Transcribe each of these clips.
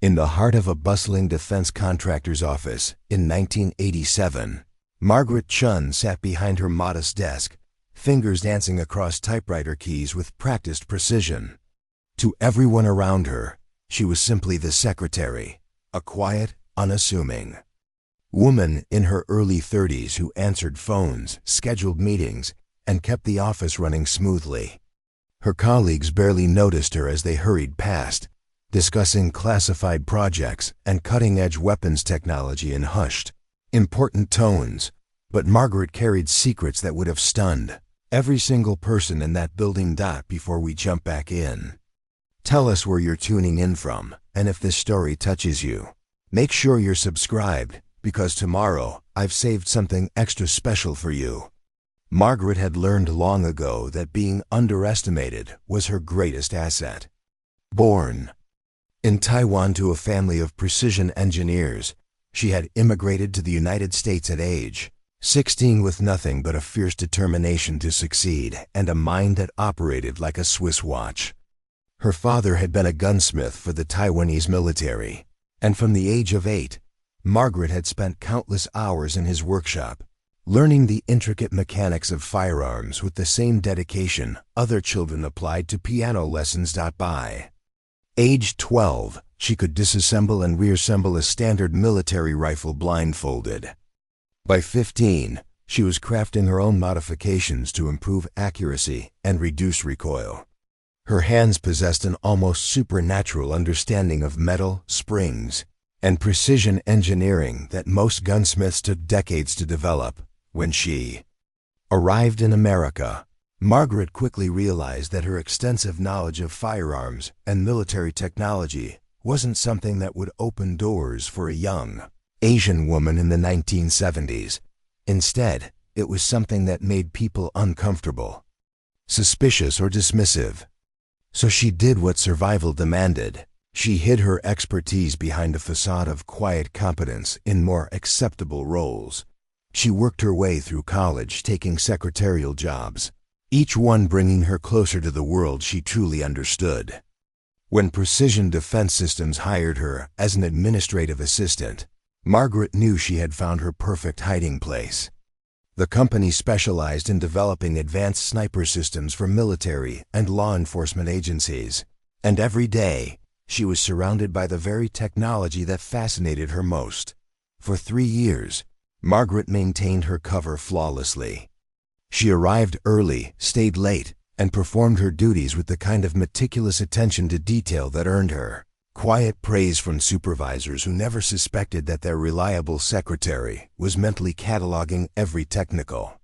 In the heart of a bustling defense contractor's office in 1987, Margaret Chen sat behind her modest desk, fingers dancing across typewriter keys with practiced precision. To everyone around her, she was simply the secretary, a quiet, unassuming woman in her early 30s who answered phones, scheduled meetings, and kept the office running smoothly. Her colleagues barely noticed her as they hurried past, discussing classified projects and cutting-edge weapons technology in hushed, important tones, but Margaret carried secrets that would have stunned every single person in that building. Before we jump back in, tell us where you're tuning in from, and if this story touches you, make sure you're subscribed, because tomorrow I've saved something extra special for you. Margaret had learned long ago that being underestimated was her greatest asset. Born in Taiwan to a family of precision engineers, she had immigrated to the United States at age 16 with nothing but a fierce determination to succeed and a mind that operated like a Swiss watch. Her father had been a gunsmith for the Taiwanese military, and from the age of 8, Margaret had spent countless hours in his workshop, learning the intricate mechanics of firearms with the same dedication other children applied to piano lessons. By age 12, she could disassemble and reassemble a standard military rifle blindfolded. By 15, she was crafting her own modifications to improve accuracy and reduce recoil. Her hands possessed an almost supernatural understanding of metal, springs, and precision engineering that most gunsmiths took decades to develop. When she arrived in America, Margaret quickly realized that her extensive knowledge of firearms and military technology wasn't something that would open doors for a young Asian woman in the 1970s. Instead, it was something that made people uncomfortable, suspicious, or dismissive. So she did what survival demanded. She hid her expertise behind a facade of quiet competence in more acceptable roles. She worked her way through college, taking secretarial jobs, each one bringing her closer to the world she truly understood. When Precision Defense Systems hired her as an administrative assistant, Margaret knew she had found her perfect hiding place. The company specialized in developing advanced sniper systems for military and law enforcement agencies, and every day, she was surrounded by the very technology that fascinated her most. For 3 years, Margaret maintained her cover flawlessly. She arrived early, stayed late, and performed her duties with the kind of meticulous attention to detail that earned her quiet praise from supervisors who never suspected that their reliable secretary was mentally cataloging every technical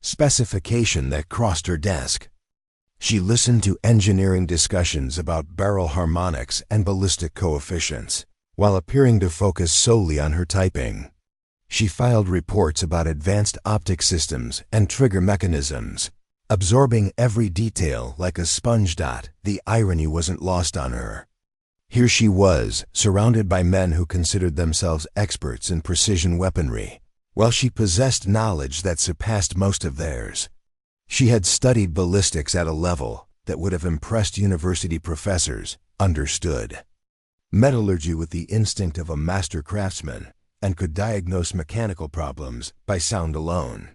specification that crossed her desk. She listened to engineering discussions about barrel harmonics and ballistic coefficients, while appearing to focus solely on her typing. She filed reports about advanced optic systems and trigger mechanisms, absorbing every detail like a sponge. The irony wasn't lost on her. Here she was, surrounded by men who considered themselves experts in precision weaponry, while she possessed knowledge that surpassed most of theirs. She had studied ballistics at a level that would have impressed university professors, understood metallurgy with the instinct of a master craftsman, and could diagnose mechanical problems by sound alone.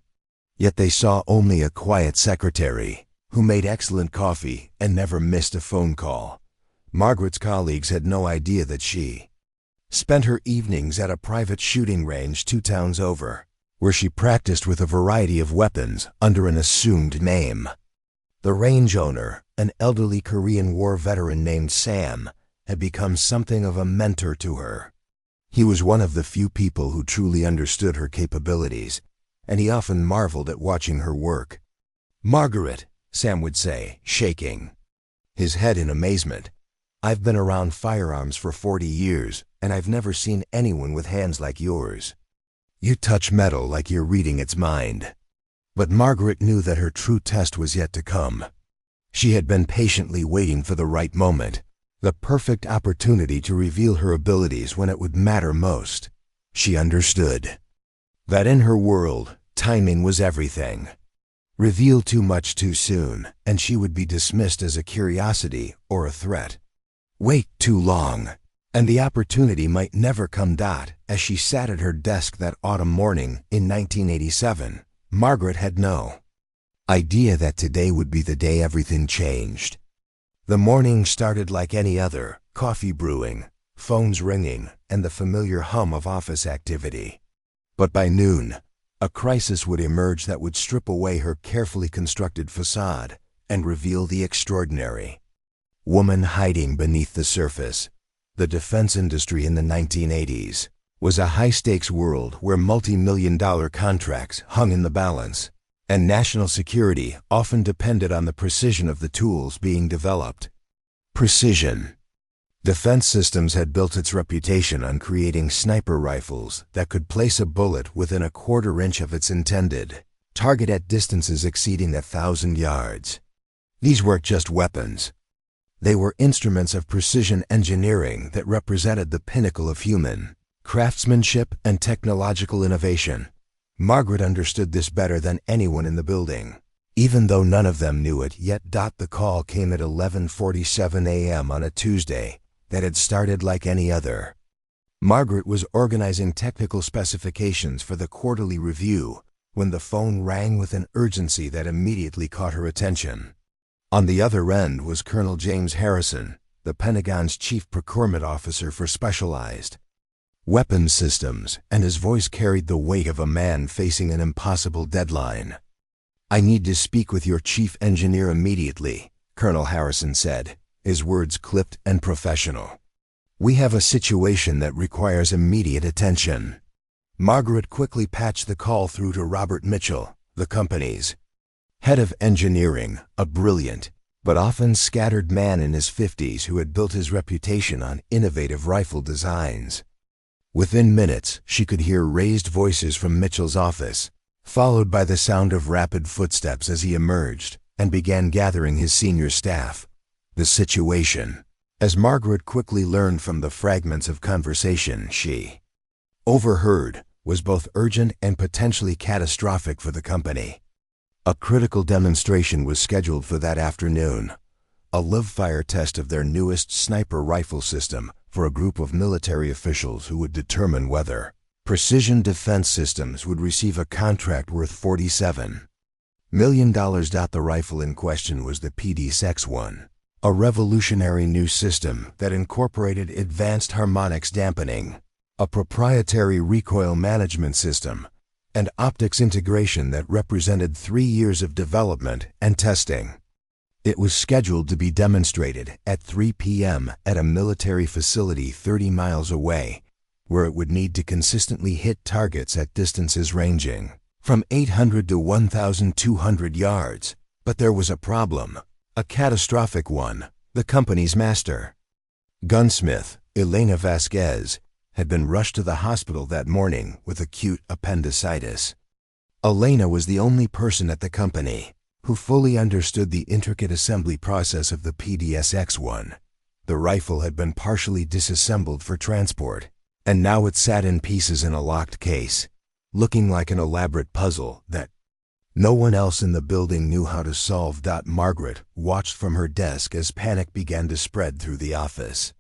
Yet they saw only a quiet secretary who made excellent coffee and never missed a phone call. Margaret's colleagues had no idea that she spent her evenings at a private shooting range 2 towns over, where she practiced with a variety of weapons under an assumed name. The range owner, an elderly Korean War veteran named Sam, had become something of a mentor to her. He was one of the few people who truly understood her capabilities, and he often marveled at watching her work. "Margaret," Sam would say, shaking his head in amazement, "I've been around firearms for 40 years, and I've never seen anyone with hands like yours. You touch metal like you're reading its mind." But Margaret knew that her true test was yet to come. She had been patiently waiting for the right moment, the perfect opportunity to reveal her abilities when it would matter most. She understood that in her world, timing was everything. Reveal too much too soon, and she would be dismissed as a curiosity or a threat. Wait too long, And the opportunity might never come. As she sat at her desk that autumn morning in 1987, Margaret had no idea that today would be the day everything changed. The morning started like any other, coffee brewing, phones ringing, and the familiar hum of office activity. But by noon, a crisis would emerge that would strip away her carefully constructed facade and reveal the extraordinary woman hiding beneath the surface. The defense industry in the 1980s was a high-stakes world where multi-million-dollar contracts hung in the balance, and national security often depended on the precision of the tools being developed. Precision. Defense Systems had built its reputation on creating sniper rifles that could place a bullet within a quarter-inch of its intended target at distances exceeding 1,000 yards. These weren't just weapons. They were instruments of precision engineering that represented the pinnacle of human craftsmanship and technological innovation. Margaret understood this better than anyone in the building, even though none of them knew it yet. The call came at 11:47 a.m. on a Tuesday that had started like any other. Margaret was organizing technical specifications for the quarterly review when the phone rang with an urgency that immediately caught her attention. On the other end was Colonel James Harrison, the Pentagon's chief procurement officer for specialized weapons systems, and his voice carried the weight of a man facing an impossible deadline. "I need to speak with your chief engineer immediately," Colonel Harrison said, his words clipped and professional. "We have a situation that requires immediate attention." Margaret quickly patched the call through to Robert Mitchell, the company's head of engineering, a brilliant but often scattered man in his 50s who had built his reputation on innovative rifle designs. Within minutes, she could hear raised voices from Mitchell's office, followed by the sound of rapid footsteps as he emerged and began gathering his senior staff. The situation, as Margaret quickly learned from the fragments of conversation she overheard, was both urgent and potentially catastrophic for the company. A critical demonstration was scheduled for that afternoon, a live-fire test of their newest sniper rifle system for a group of military officials who would determine whether Precision Defense Systems would receive a contract worth $47 million. The rifle in question was the PDS-X1, a revolutionary new system that incorporated advanced harmonics dampening, a proprietary recoil management system, and optics integration that represented 3 years of development and testing. It was scheduled to be demonstrated at 3 p.m. at a military facility 30 miles away, where it would need to consistently hit targets at distances ranging from 800 to 1,200 yards. But there was a problem, a catastrophic one. The company's master gunsmith, Elena Vasquez, had been rushed to the hospital that morning with acute appendicitis. Elena was the only person at the company who fully understood the intricate assembly process of the PDS-X1. The rifle had been partially disassembled for transport, and now it sat in pieces in a locked case, looking like an elaborate puzzle that no one else in the building knew how to solve. Margaret watched from her desk as panic began to spread through the office.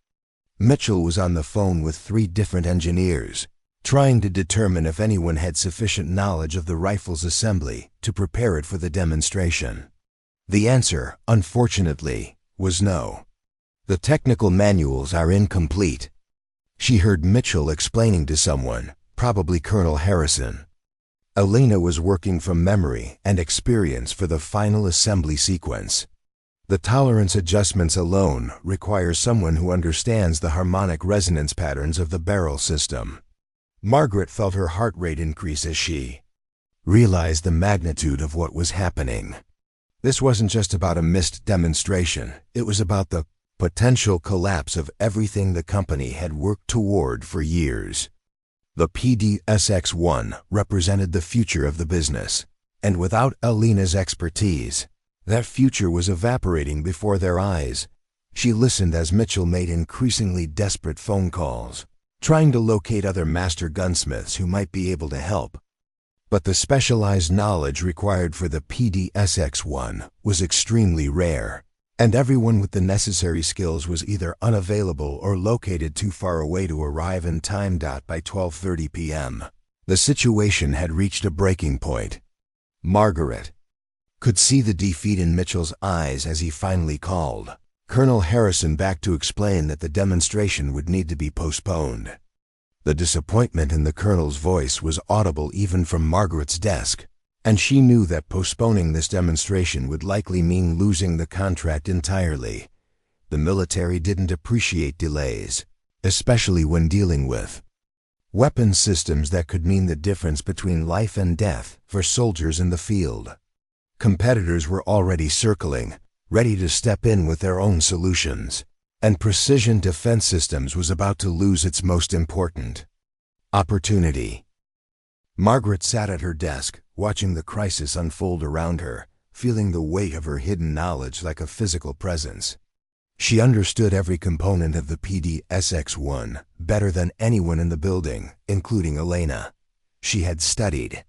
Mitchell was on the phone with 3 different engineers, trying to determine if anyone had sufficient knowledge of the rifle's assembly to prepare it for the demonstration. The answer, unfortunately, was no. "The technical manuals are incomplete," she heard Mitchell explaining to someone, probably Colonel Harrison. Elena was working from memory and experience for the final assembly sequence. The tolerance adjustments alone require someone who understands the harmonic resonance patterns of the barrel system. Margaret felt her heart rate increase as she realized the magnitude of what was happening. This wasn't just about a missed demonstration, it was about the potential collapse of everything the company had worked toward for years. The PDS-X1 represented the future of the business, and without Elena's expertise, that future was evaporating before their eyes. She listened as Mitchell made increasingly desperate phone calls, trying to locate other master gunsmiths who might be able to help. But the specialized knowledge required for the PDS-X1 was extremely rare. and everyone with the necessary skills was either unavailable or located too far away to arrive in time. By 12:30 p.m., the situation had reached a breaking point. Margaret could see the defeat in Mitchell's eyes as he finally called Colonel Harrison back to explain that the demonstration would need to be postponed. The disappointment in the colonel's voice was audible even from Margaret's desk, and she knew that postponing this demonstration would likely mean losing the contract entirely. The military didn't appreciate delays, especially when dealing with weapon systems that could mean the difference between life and death for soldiers in the field. Competitors were already circling, ready to step in with their own solutions, and precision defense systems was about to lose its most important opportunity. Margaret sat at her desk, watching the crisis unfold around her, feeling the weight of her hidden knowledge like a physical presence. She understood every component of the PDSX-1 better than anyone in the building, including Elena. She had studied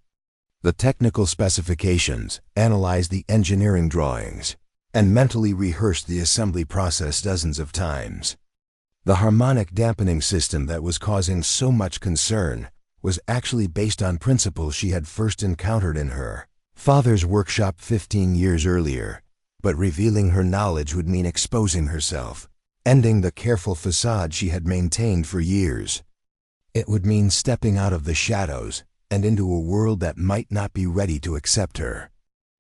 the technical specifications, analyzed the engineering drawings, and mentally rehearsed the assembly process dozens of times. The harmonic dampening system that was causing so much concern was actually based on principles she had first encountered in her father's workshop 15 years earlier, but revealing her knowledge would mean exposing herself, ending the careful facade she had maintained for years. It would mean stepping out of the shadows and into a world that might not be ready to accept her.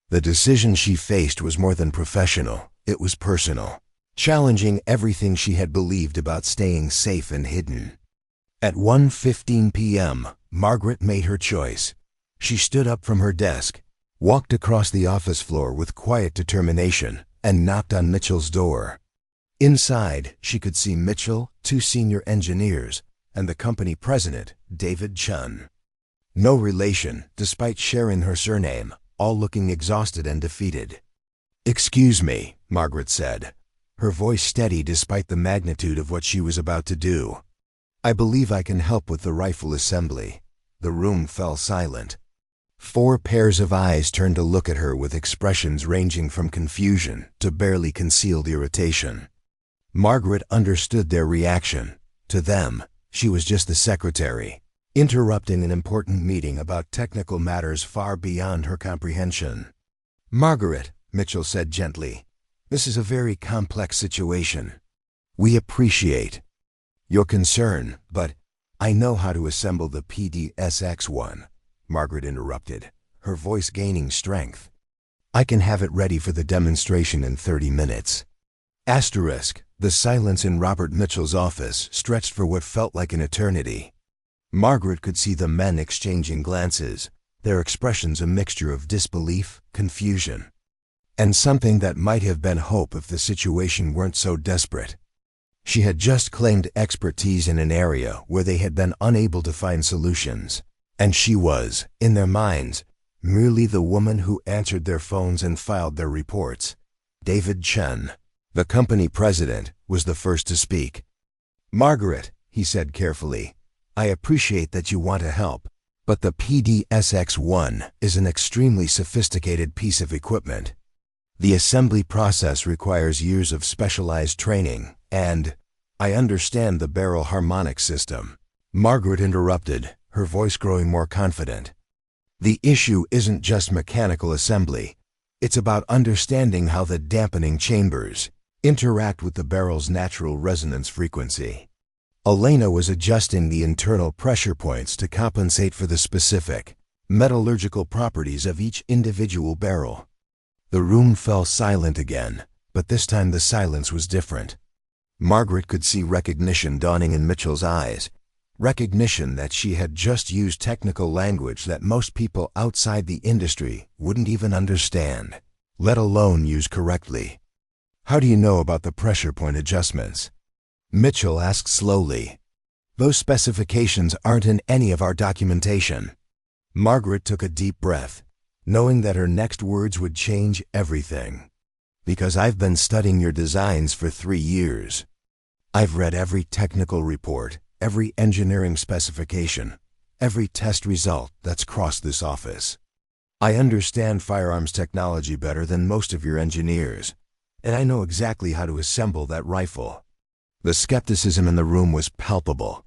The decision she faced was more than professional, it was personal, challenging everything she had believed about staying safe and hidden. At 1:15 p.m., Margaret made her choice. She stood up from her desk, walked across the office floor with quiet determination, and knocked on Mitchell's door. Inside, she could see Mitchell, 2 senior engineers, and the company president, David Chen. No relation, despite sharing her surname, all looking exhausted and defeated. "Excuse me," Margaret said, her voice steady despite the magnitude of what she was about to do. "I believe I can help with the rifle assembly." The room fell silent. 4 pairs of eyes turned to look at her with expressions ranging from confusion to barely concealed irritation. Margaret understood their reaction. To them, she was just the secretary, interrupting an important meeting about technical matters far beyond her comprehension. "Margaret," Mitchell said gently, "this is a very complex situation. We appreciate your concern, but I know how to assemble the PDSX-1. Margaret interrupted, her voice gaining strength. "I can have it ready for the demonstration in 30 minutes. Asterisk, the silence in Robert Mitchell's office stretched for what felt like an eternity. Margaret could see the men exchanging glances, their expressions a mixture of disbelief, confusion, and something that might have been hope if the situation weren't so desperate. She had just claimed expertise in an area where they had been unable to find solutions, and she was, in their minds, merely the woman who answered their phones and filed their reports. David Chen, the company president, was the first to speak. "Margaret," he said carefully, "I appreciate that you want to help, but the PDSX-1 is an extremely sophisticated piece of equipment. The assembly process requires years of specialized training, and I understand the barrel harmonic system." Margaret interrupted, her voice growing more confident. "The issue isn't just mechanical assembly. It's about understanding how the dampening chambers interact with the barrel's natural resonance frequency." Elena was adjusting the internal pressure points to compensate for the specific metallurgical properties of each individual barrel. The room fell silent again, but this time the silence was different. Margaret could see recognition dawning in Mitchell's eyes, recognition that she had just used technical language that most people outside the industry wouldn't even understand, let alone use correctly. "How do you know about the pressure point adjustments?" Mitchell asked slowly. "Those specifications aren't in any of our documentation." Margaret took a deep breath, knowing that her next words would change everything. "Because I've been studying your designs for 3 years. I've read every technical report, every engineering specification, every test result that's crossed this office. I understand firearms technology better than most of your engineers, and I know exactly how to assemble that rifle." The skepticism in the room was palpable.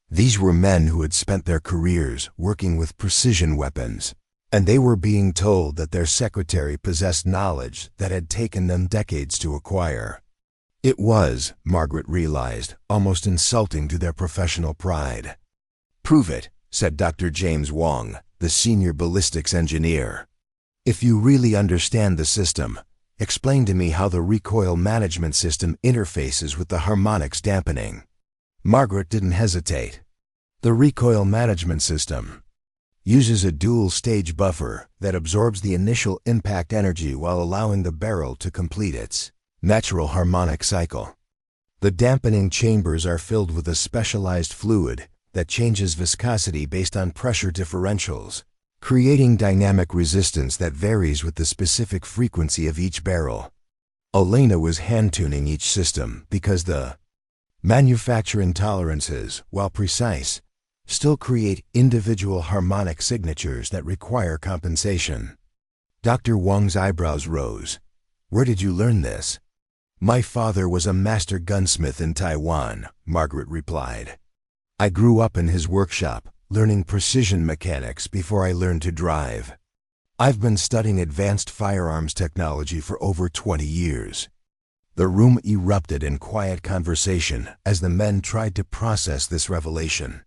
These were men who had spent their careers working with precision weapons, and they were being told that their secretary possessed knowledge that had taken them decades to acquire. It was, Margaret realized, almost insulting to their professional pride. "Prove it," said Dr. James Wong, the senior ballistics engineer. "If you really understand the system, explain to me how the recoil management system interfaces with the harmonics dampening." Margaret didn't hesitate. The recoil management system uses a dual-stage buffer that absorbs the initial impact energy while allowing the barrel to complete its natural harmonic cycle. The dampening chambers are filled with a specialized fluid that changes viscosity based on pressure differentials, creating dynamic resistance that varies with the specific frequency of each barrel. Elena was hand-tuning each system because the manufacturing tolerances, while precise, still create individual harmonic signatures that require compensation. Dr. Wong's eyebrows rose. "Where did you learn this?" "My father was a master gunsmith in Taiwan," Margaret replied. "I grew up in his workshop, learning precision mechanics before I learned to drive. I've been studying advanced firearms technology for over 20 years. The room erupted in quiet conversation as the men tried to process this revelation.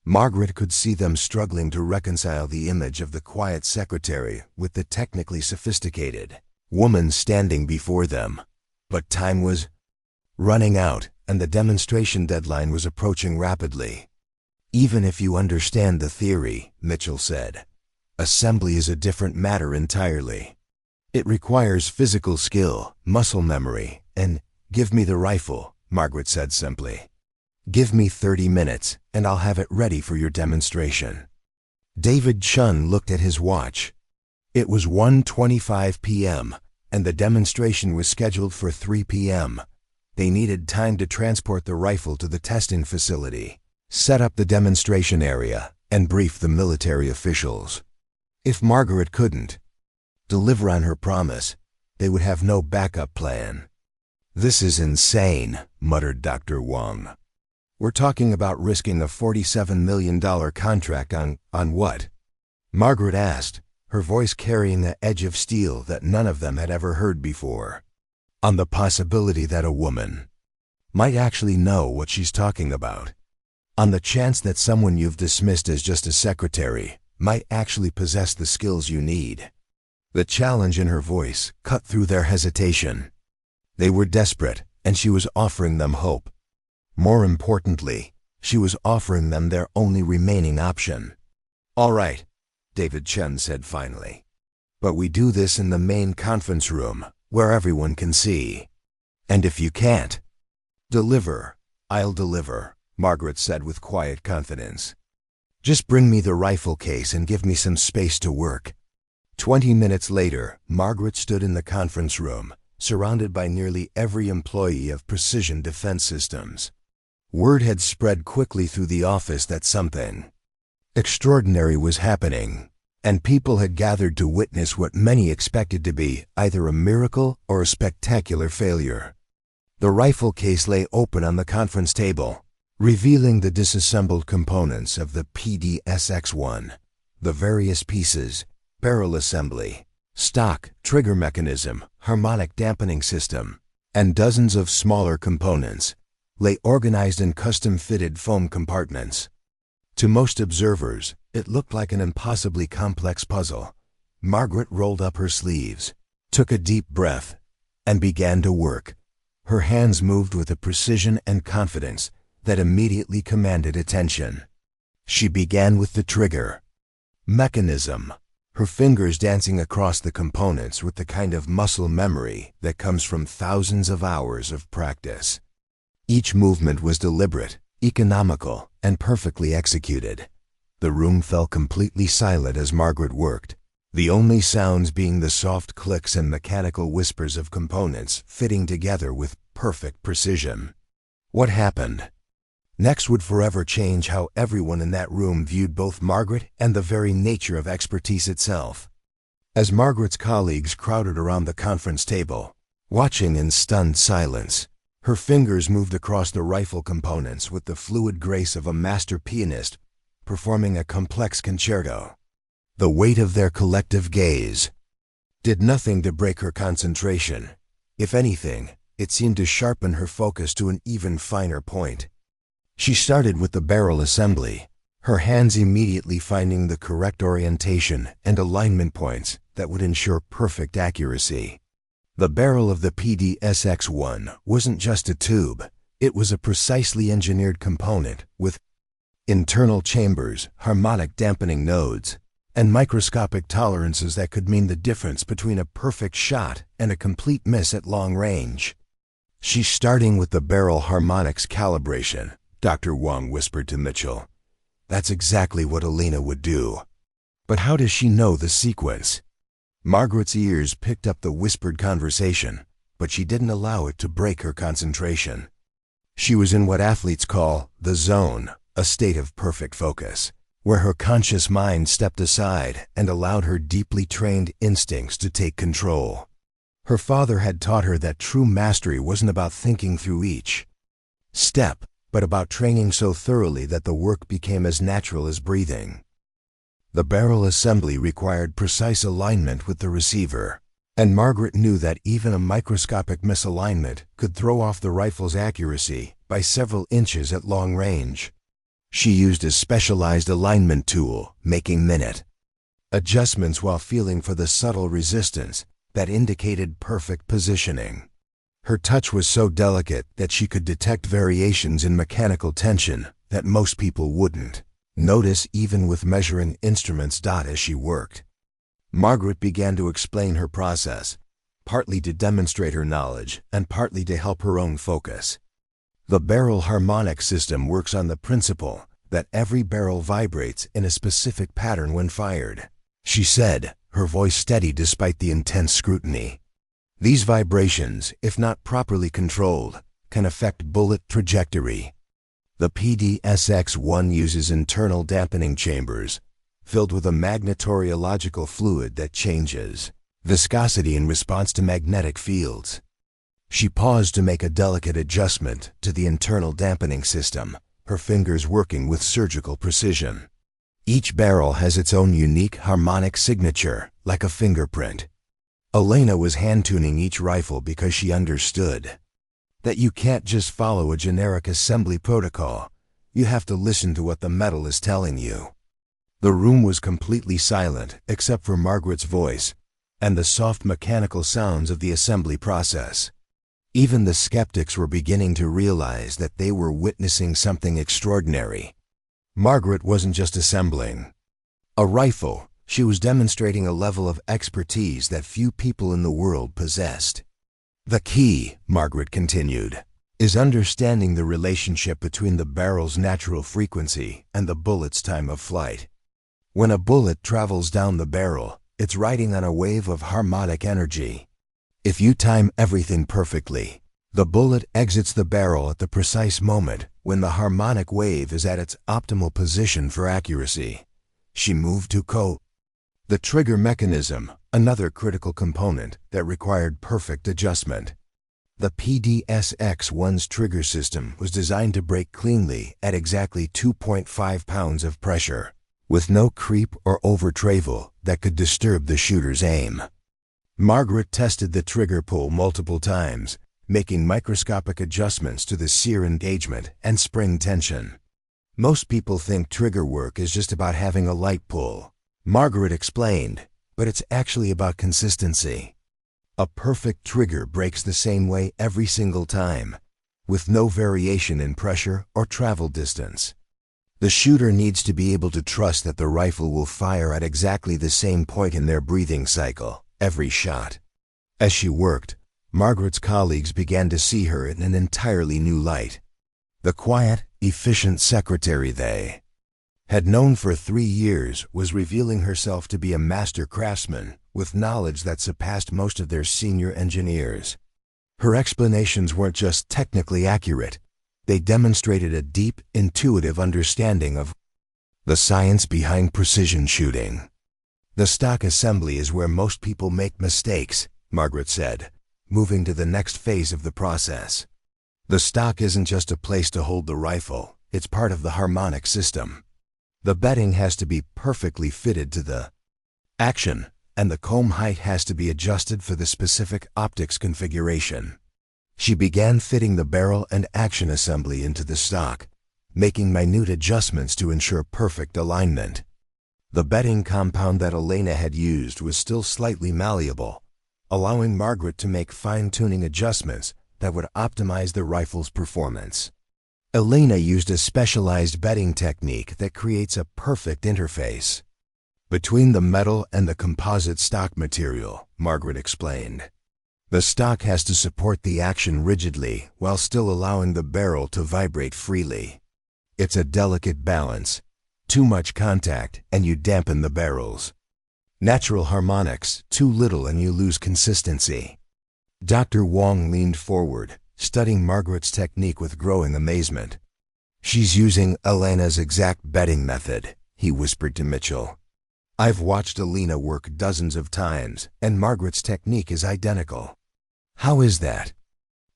Margaret could see them struggling to reconcile the image of the quiet secretary with the technically sophisticated woman standing before them. But time was running out, and the demonstration deadline was approaching rapidly. "Even if you understand the theory," Mitchell said, "assembly is a different matter entirely. It requires physical skill, muscle memory, and—" "Give me the rifle," Margaret said simply. "Give me 30 minutes, and I'll have it ready for your demonstration." David Chun looked at his watch. It was 1:25 p.m., and the demonstration was scheduled for 3 p.m. They needed time to transport the rifle to the testing facility, set up the demonstration area, and brief the military officials. If Margaret couldn't deliver on her promise, they would have no backup plan. "This is insane," muttered Dr. Wong. "We're talking about risking a $47 million contract on what?" Margaret asked, her voice carrying the edge of steel that none of them had ever heard before. "On the possibility that a woman might actually know what she's talking about. On the chance that someone you've dismissed as just a secretary might actually possess the skills you need." The challenge in her voice cut through their hesitation. They were desperate, and she was offering them hope. More importantly, she was offering them their only remaining option. "All right," David Chen said finally. "But we do this in the main conference room, where everyone can see. And if you can't deliver, I'll deliver," Margaret said with quiet confidence. "Just bring me the rifle case and give me some space to work." 20 minutes later, Margaret stood in the conference room, surrounded by nearly every employee of Precision Defense Systems. Word had spread quickly through the office that something extraordinary was happening, and people had gathered to witness what many expected to be either a miracle or a spectacular failure. The rifle case lay open on the conference table, revealing the disassembled components of the PDSX-1, the various pieces, barrel assembly, stock, trigger mechanism, harmonic dampening system, and dozens of smaller components lay organized in custom-fitted foam compartments. To most observers, it looked like an impossibly complex puzzle. Margaret rolled up her sleeves, took a deep breath, and began to work. Her hands moved with a precision and confidence that immediately commanded attention. She began with the trigger mechanism, her fingers dancing across the components with the kind of muscle memory that comes from thousands of hours of practice. Each movement was deliberate, economical, and perfectly executed. The room fell completely silent as Margaret worked, the only sounds being the soft clicks and mechanical whispers of components fitting together with perfect precision. What happened next would forever change how everyone in that room viewed both Margaret and the very nature of expertise itself. As Margaret's colleagues crowded around the conference table, Watching in stunned silence, her fingers moved across the rifle components with the fluid grace of a master pianist performing a complex concerto. The weight of their collective gaze did nothing to break her concentration. If anything, it seemed to sharpen her focus to an even finer point. She started with the barrel assembly, her hands immediately finding the correct orientation and alignment points that would ensure perfect accuracy. The barrel of the PDSX-1 wasn't just a tube, it was a precisely engineered component with internal chambers, harmonic dampening nodes, and microscopic tolerances that could mean the difference between a perfect shot and a complete miss at long range. "She's starting with the barrel harmonics calibration," Dr. Wong whispered to Mitchell. "That's exactly what Alina would do. But how does she know the sequence?" Margaret's ears picked up the whispered conversation, but she didn't allow it to break her concentration. She was in what athletes call the zone, a state of perfect focus, where her conscious mind stepped aside and allowed her deeply trained instincts to take control. Her father had taught her that true mastery wasn't about thinking through each step, but about training so thoroughly that the work became as natural as breathing. The barrel assembly required precise alignment with the receiver, and Margaret knew that even a microscopic misalignment could throw off the rifle's accuracy by several inches at long range. She used a specialized alignment tool, making minute adjustments while feeling for the subtle resistance that indicated perfect positioning. Her touch was so delicate that she could detect variations in mechanical tension that most people wouldn't notice even with measuring instruments. As she worked, Margaret began to explain her process, partly to demonstrate her knowledge and partly to help her own focus. The barrel harmonic system works on the principle that every barrel vibrates in a specific pattern when fired, she said, her voice steady despite the intense scrutiny. These vibrations, if not properly controlled, can affect bullet trajectory. The PDSX-1 uses internal dampening chambers, filled with a magnetorheological fluid that changes viscosity in response to magnetic fields. She paused to make a delicate adjustment to the internal dampening system, her fingers working with surgical precision. Each barrel has its own unique harmonic signature, like a fingerprint. Elena was hand-tuning each rifle because she understood that you can't just follow a generic assembly protocol. You have to listen to what the metal is telling you. The room was completely silent except for Margaret's voice and the soft mechanical sounds of the assembly process. Even the skeptics were beginning to realize that they were witnessing something extraordinary. Margaret wasn't just assembling a rifle, she was demonstrating a level of expertise that few people in the world possessed. "The key," Margaret continued, "is understanding the relationship between the barrel's natural frequency and the bullet's time of flight. When a bullet travels down the barrel, it's riding on a wave of harmonic energy. If you time everything perfectly, the bullet exits the barrel at the precise moment when the harmonic wave is at its optimal position for accuracy." She moved to the trigger mechanism, another critical component that required perfect adjustment. The PDSX-1's trigger system was designed to break cleanly at exactly 2.5 pounds of pressure, with no creep or over-travel that could disturb the shooter's aim. Margaret tested the trigger pull multiple times, making microscopic adjustments to the sear engagement and spring tension. "Most people think trigger work is just about having a light pull," Margaret explained, "but it's actually about consistency. A perfect trigger breaks the same way every single time, with no variation in pressure or travel distance. The shooter needs to be able to trust that the rifle will fire at exactly the same point in their breathing cycle, every shot." As she worked, Margaret's colleagues began to see her in an entirely new light. The quiet, efficient secretary they had known for 3 years was revealing herself to be a master craftsman with knowledge that surpassed most of their senior engineers. Her explanations weren't just technically accurate, they demonstrated a deep, intuitive understanding of the science behind precision shooting. "The stock assembly is where most people make mistakes," Margaret said, moving to the next phase of the process. The stock isn't just a place to hold the rifle, it's part of the harmonic system. The bedding has to be perfectly fitted to the action, and the comb height has to be adjusted for the specific optics configuration. She began fitting the barrel and action assembly into the stock, making minute adjustments to ensure perfect alignment. The bedding compound that Elena had used was still slightly malleable, allowing Margaret to make fine-tuning adjustments that would optimize the rifle's performance. Elena used a specialized bedding technique that creates a perfect interface between the metal and the composite stock material, Margaret explained. The stock has to support the action rigidly while still allowing the barrel to vibrate freely. It's a delicate balance. Too much contact and you dampen the barrels. Natural harmonics, too little and you lose consistency. Dr. Wong leaned forward, studying Margaret's technique with growing amazement. "She's using Elena's exact bedding method," he whispered to Mitchell. "I've watched Elena work dozens of times, and Margaret's technique is identical." "How is that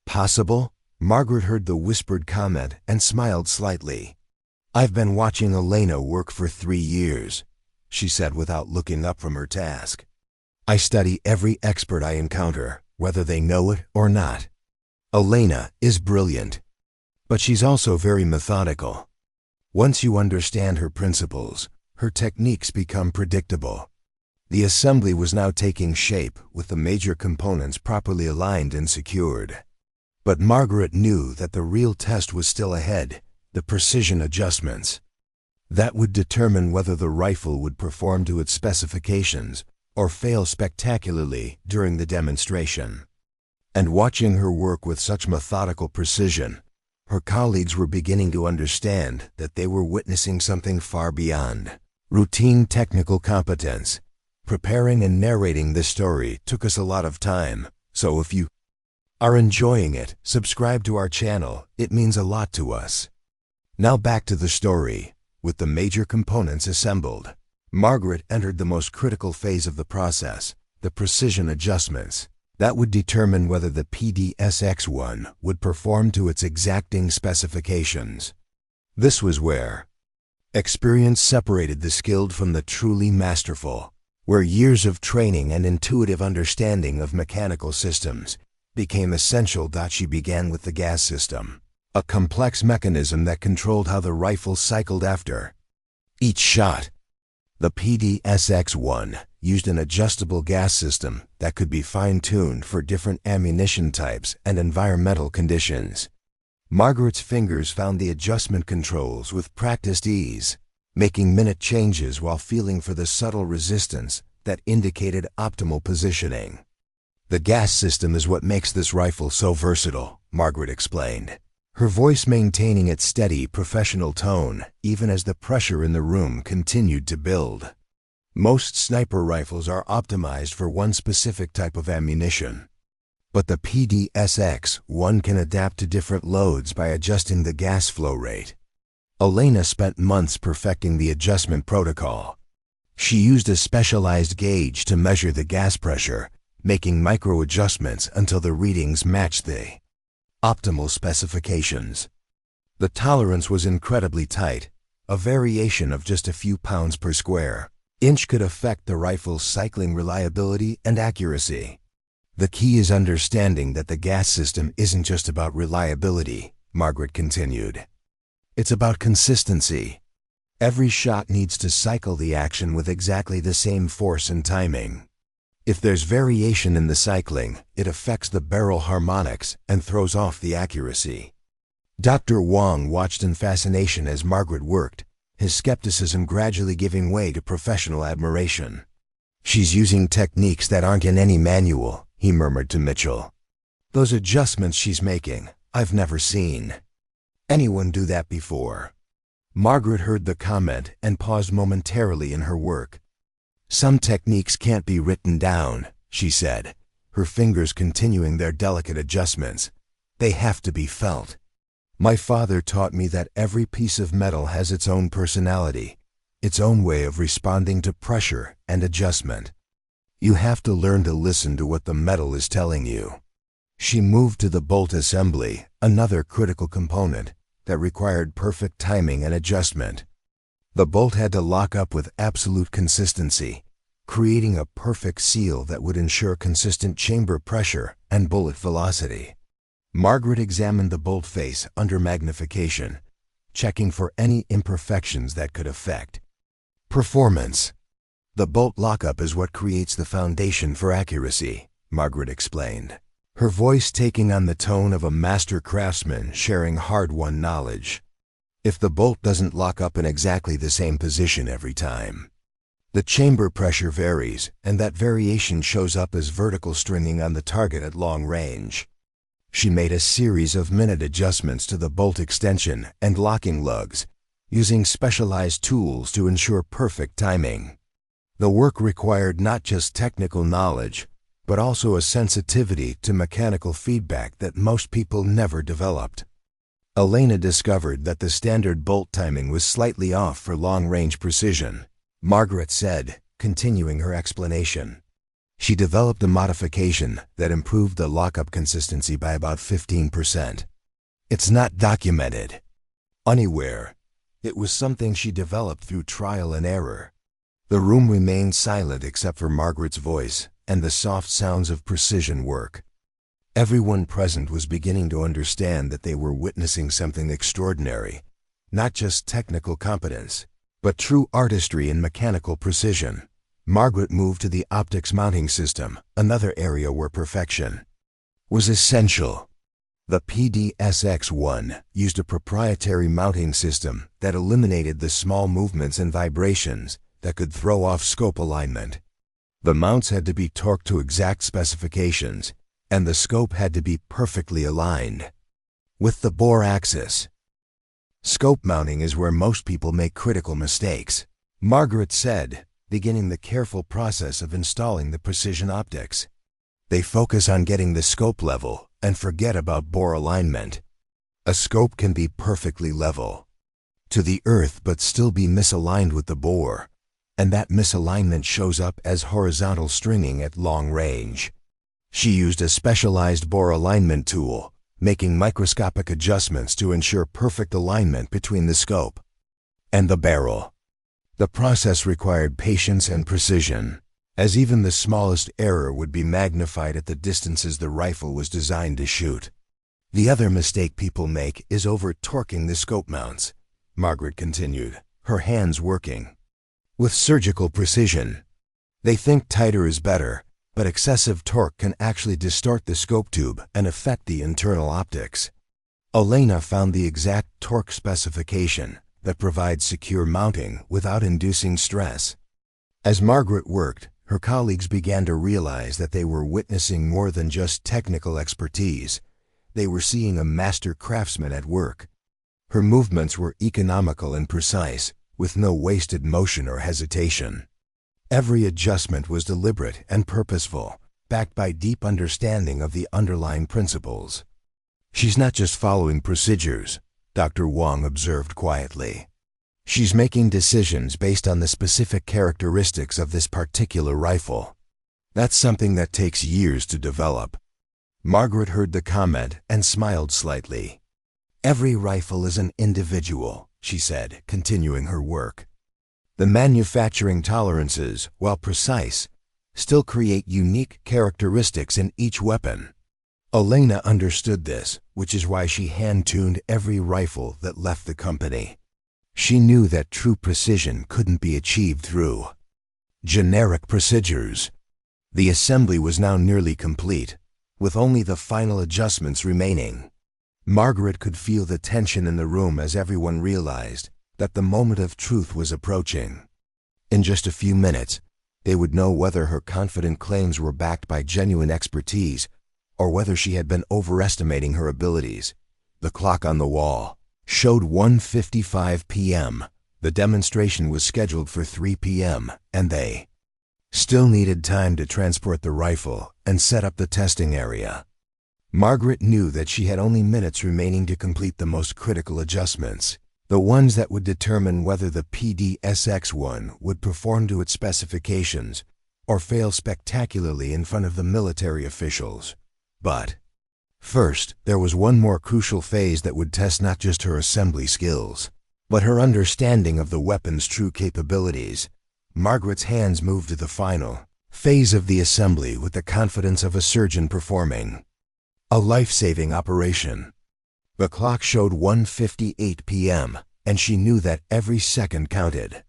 possible?" Margaret heard the whispered comment and smiled slightly. "I've been watching Elena work for 3 years," she said without looking up from her task. "I study every expert I encounter, whether they know it or not. Elena is brilliant, but she's also very methodical. Once you understand her principles, her techniques become predictable." The assembly was now taking shape with the major components properly aligned and secured. But Margaret knew that the real test was still ahead, the precision adjustments. That would determine whether the rifle would perform to its specifications or fail spectacularly during the demonstration. And watching her work with such methodical precision, her colleagues were beginning to understand that they were witnessing something far beyond routine technical competence. Preparing and narrating this story took us a lot of time, so if you are enjoying it, subscribe to our channel. It means a lot to us. Now back to the story. With the major components assembled, Margaret entered the most critical phase of the process, the precision adjustments. That would determine whether the PDSX-1 would perform to its exacting specifications. This was where experience separated the skilled from the truly masterful, where years of training and intuitive understanding of mechanical systems became essential. She began with the gas system, a complex mechanism that controlled how the rifle cycled after each shot. The PDSX-1 used an adjustable gas system that could be fine-tuned for different ammunition types and environmental conditions. Margaret's fingers found the adjustment controls with practiced ease, making minute changes while feeling for the subtle resistance that indicated optimal positioning. "The gas system is what makes this rifle so versatile," Margaret explained, her voice maintaining its steady, professional tone even as the pressure in the room continued to build. Most sniper rifles are optimized for one specific type of ammunition, but the PDSX-1 can adapt to different loads by adjusting the gas flow rate. Elena spent months perfecting the adjustment protocol. She used a specialized gauge to measure the gas pressure, making micro-adjustments until the readings matched the optimal specifications. The tolerance was incredibly tight. A variation of just a few pounds per square inch could affect the rifle's cycling reliability and accuracy. "The key is understanding that the gas system isn't just about reliability," Margaret continued. "It's about consistency. Every shot needs to cycle the action with exactly the same force and timing. If there's variation in the cycling, it affects the barrel harmonics and throws off the accuracy." Dr. Wong watched in fascination as Margaret worked, his skepticism gradually giving way to professional admiration. "She's using techniques that aren't in any manual," he murmured to Mitchell. "Those adjustments she's making, I've never seen anyone do that before." Margaret heard the comment and paused momentarily in her work. "Some techniques can't be written down," she said, her fingers continuing their delicate adjustments. "They have to be felt. My father taught me that every piece of metal has its own personality, its own way of responding to pressure and adjustment. You have to learn to listen to what the metal is telling you." She moved to the bolt assembly, another critical component that required perfect timing and adjustment. The bolt had to lock up with absolute consistency, creating a perfect seal that would ensure consistent chamber pressure and bullet velocity. Margaret examined the bolt face under magnification, checking for any imperfections that could affect performance. The bolt lockup is what creates the foundation for accuracy, Margaret explained, her voice taking on the tone of a master craftsman sharing hard-won knowledge. If the bolt doesn't lock up in exactly the same position every time, the chamber pressure varies, and that variation shows up as vertical stringing on the target at long range. She made a series of minute adjustments to the bolt extension and locking lugs, using specialized tools to ensure perfect timing. The work required not just technical knowledge, but also a sensitivity to mechanical feedback that most people never developed. Elena discovered that the standard bolt timing was slightly off for long-range precision, Margaret said, continuing her explanation. She developed a modification that improved the lockup consistency by about 15%. It's not documented anywhere. It was something she developed through trial and error. The room remained silent except for Margaret's voice and the soft sounds of precision work. Everyone present was beginning to understand that they were witnessing something extraordinary, not just technical competence, but true artistry and mechanical precision. Margaret moved to the optics mounting system, another area where perfection was essential. The PDSX-1 used a proprietary mounting system that eliminated the small movements and vibrations that could throw off scope alignment. The mounts had to be torqued to exact specifications, and the scope had to be perfectly aligned with the bore axis. Scope mounting is where most people make critical mistakes, Margaret said, beginning the careful process of installing the precision optics. They focus on getting the scope level and forget about bore alignment. A scope can be perfectly level to the earth but still be misaligned with the bore, and that misalignment shows up as horizontal stringing at long range. She used a specialized bore alignment tool, making microscopic adjustments to ensure perfect alignment between the scope and the barrel. The process required patience and precision, as even the smallest error would be magnified at the distances the rifle was designed to shoot. The other mistake people make is over-torquing the scope mounts, Margaret continued, her hands working with surgical precision. They think tighter is better, but excessive torque can actually distort the scope tube and affect the internal optics. Elena found the exact torque specification that provides secure mounting without inducing stress. As Margaret worked, her colleagues began to realize that they were witnessing more than just technical expertise. They were seeing a master craftsman at work. Her movements were economical and precise, with no wasted motion or hesitation. Every adjustment was deliberate and purposeful, backed by deep understanding of the underlying principles. She's not just following procedures, Dr. Wong observed quietly. She's making decisions based on the specific characteristics of this particular rifle. That's something that takes years to develop. Margaret heard the comment and smiled slightly. Every rifle is an individual, she said, continuing her work. The manufacturing tolerances, while precise, still create unique characteristics in each weapon. Elena understood this, which is why she hand-tuned every rifle that left the company. She knew that true precision couldn't be achieved through generic procedures. The assembly was now nearly complete, with only the final adjustments remaining. Margaret could feel the tension in the room as everyone realized that the moment of truth was approaching. In just a few minutes, they would know whether her confident claims were backed by genuine expertise or whether she had been overestimating her abilities. The clock on the wall showed 1:55 p.m. The demonstration was scheduled for 3 p.m., and they still needed time to transport the rifle and set up the testing area. Margaret knew that she had only minutes remaining to complete the most critical adjustments, the ones that would determine whether the PDSX-1 would perform to its specifications or fail spectacularly in front of the military officials. But First, there was one more crucial phase that would test not just her assembly skills, but her understanding of the weapon's true capabilities. Margaret's hands moved to the final phase of the assembly with the confidence of a surgeon performing a life-saving operation. The clock showed 1:58 p.m., and she knew that every second counted.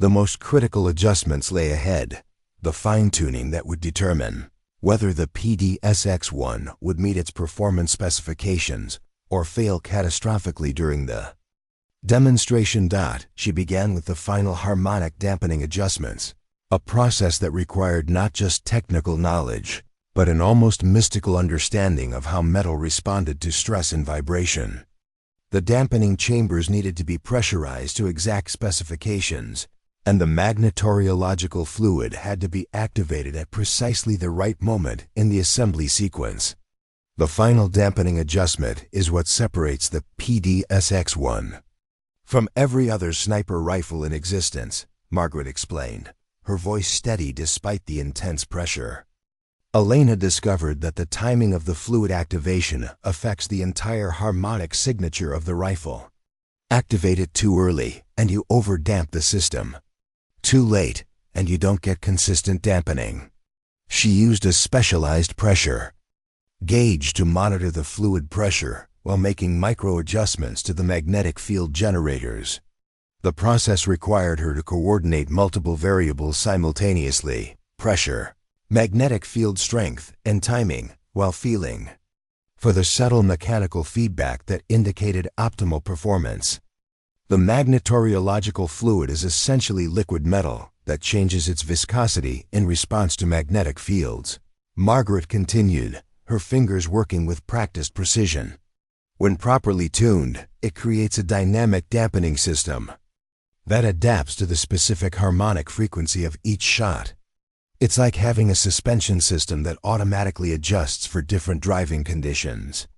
The most critical adjustments lay ahead, the fine-tuning that would determine whether the PDSX-1 would meet its performance specifications or fail catastrophically during the demonstration. She began with the final harmonic dampening adjustments, a process that required not just technical knowledge, but an almost mystical understanding of how metal responded to stress and vibration. The dampening chambers needed to be pressurized to exact specifications, and the magnetoriological fluid had to be activated at precisely the right moment in the assembly sequence. The final dampening adjustment is what separates the PDSX-1 from every other sniper rifle in existence, Margaret explained, her voice steady despite the intense pressure. Elena discovered that the timing of the fluid activation affects the entire harmonic signature of the rifle. Activate it too early, and you overdamp the system. Too late, and you don't get consistent dampening. She used a specialized pressure gauge to monitor the fluid pressure while making micro-adjustments to the magnetic field generators. The process required her to coordinate multiple variables simultaneously: pressure, magnetic field strength, and timing, while feeling for the subtle mechanical feedback that indicated optimal performance. The magnetoriological fluid is essentially liquid metal that changes its viscosity in response to magnetic fields. Margaret continued, her fingers working with practiced precision. When properly tuned, it creates a dynamic dampening system that adapts to the specific harmonic frequency of each shot. It's like having a suspension system that automatically adjusts for different driving conditions.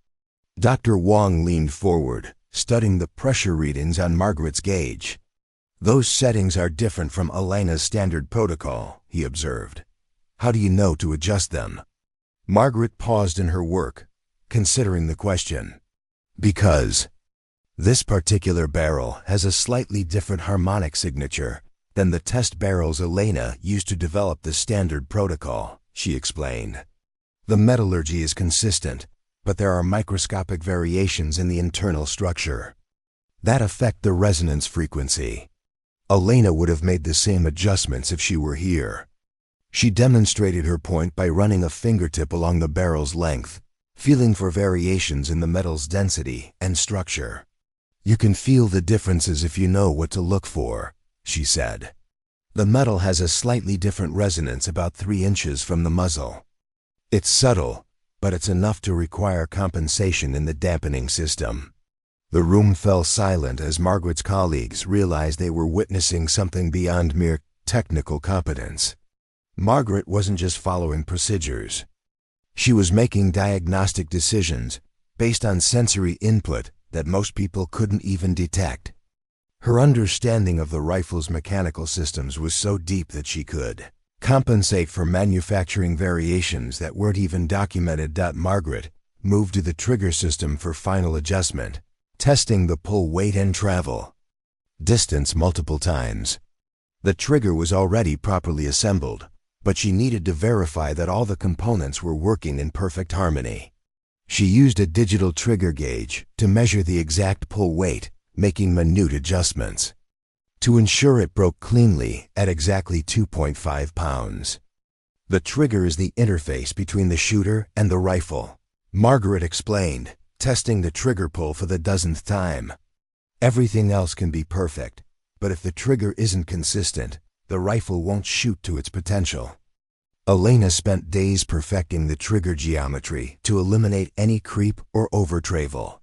Dr. Wong leaned forward, studying the pressure readings on Margaret's gauge. Those settings are different from Elena's standard protocol, he observed. How do you know to adjust them? Margaret paused in her work, considering the question. Because this particular barrel has a slightly different harmonic signature than the test barrels Elena used to develop the standard protocol, she explained. The metallurgy is consistent, but there are microscopic variations in the internal structure that affect the resonance frequency. Elena would have made the same adjustments if she were here. She demonstrated her point by running a fingertip along the barrel's length, feeling for variations in the metal's density and structure. You can feel the differences if you know what to look for, she said. The metal has a slightly different resonance about 3 inches from the muzzle. It's subtle, but it's enough to require compensation in the dampening system. The room fell silent as Margaret's colleagues realized they were witnessing something beyond mere technical competence. Margaret wasn't just following procedures. She was making diagnostic decisions based on sensory input that most people couldn't even detect. Her understanding of the rifle's mechanical systems was so deep that she could compensate for manufacturing variations that weren't even documented. Margaret moved to the trigger system for final adjustment, testing the pull weight and travel distance multiple times. The trigger was already properly assembled, but she needed to verify that all the components were working in perfect harmony. She used a digital trigger gauge to measure the exact pull weight, making minute adjustments to ensure it broke cleanly at exactly 2.5 pounds. The trigger is the interface between the shooter and the rifle, Margaret explained, testing the trigger pull for the dozenth time. Everything else can be perfect, but if the trigger isn't consistent, the rifle won't shoot to its potential. Elena spent days perfecting the trigger geometry to eliminate any creep or over-travel.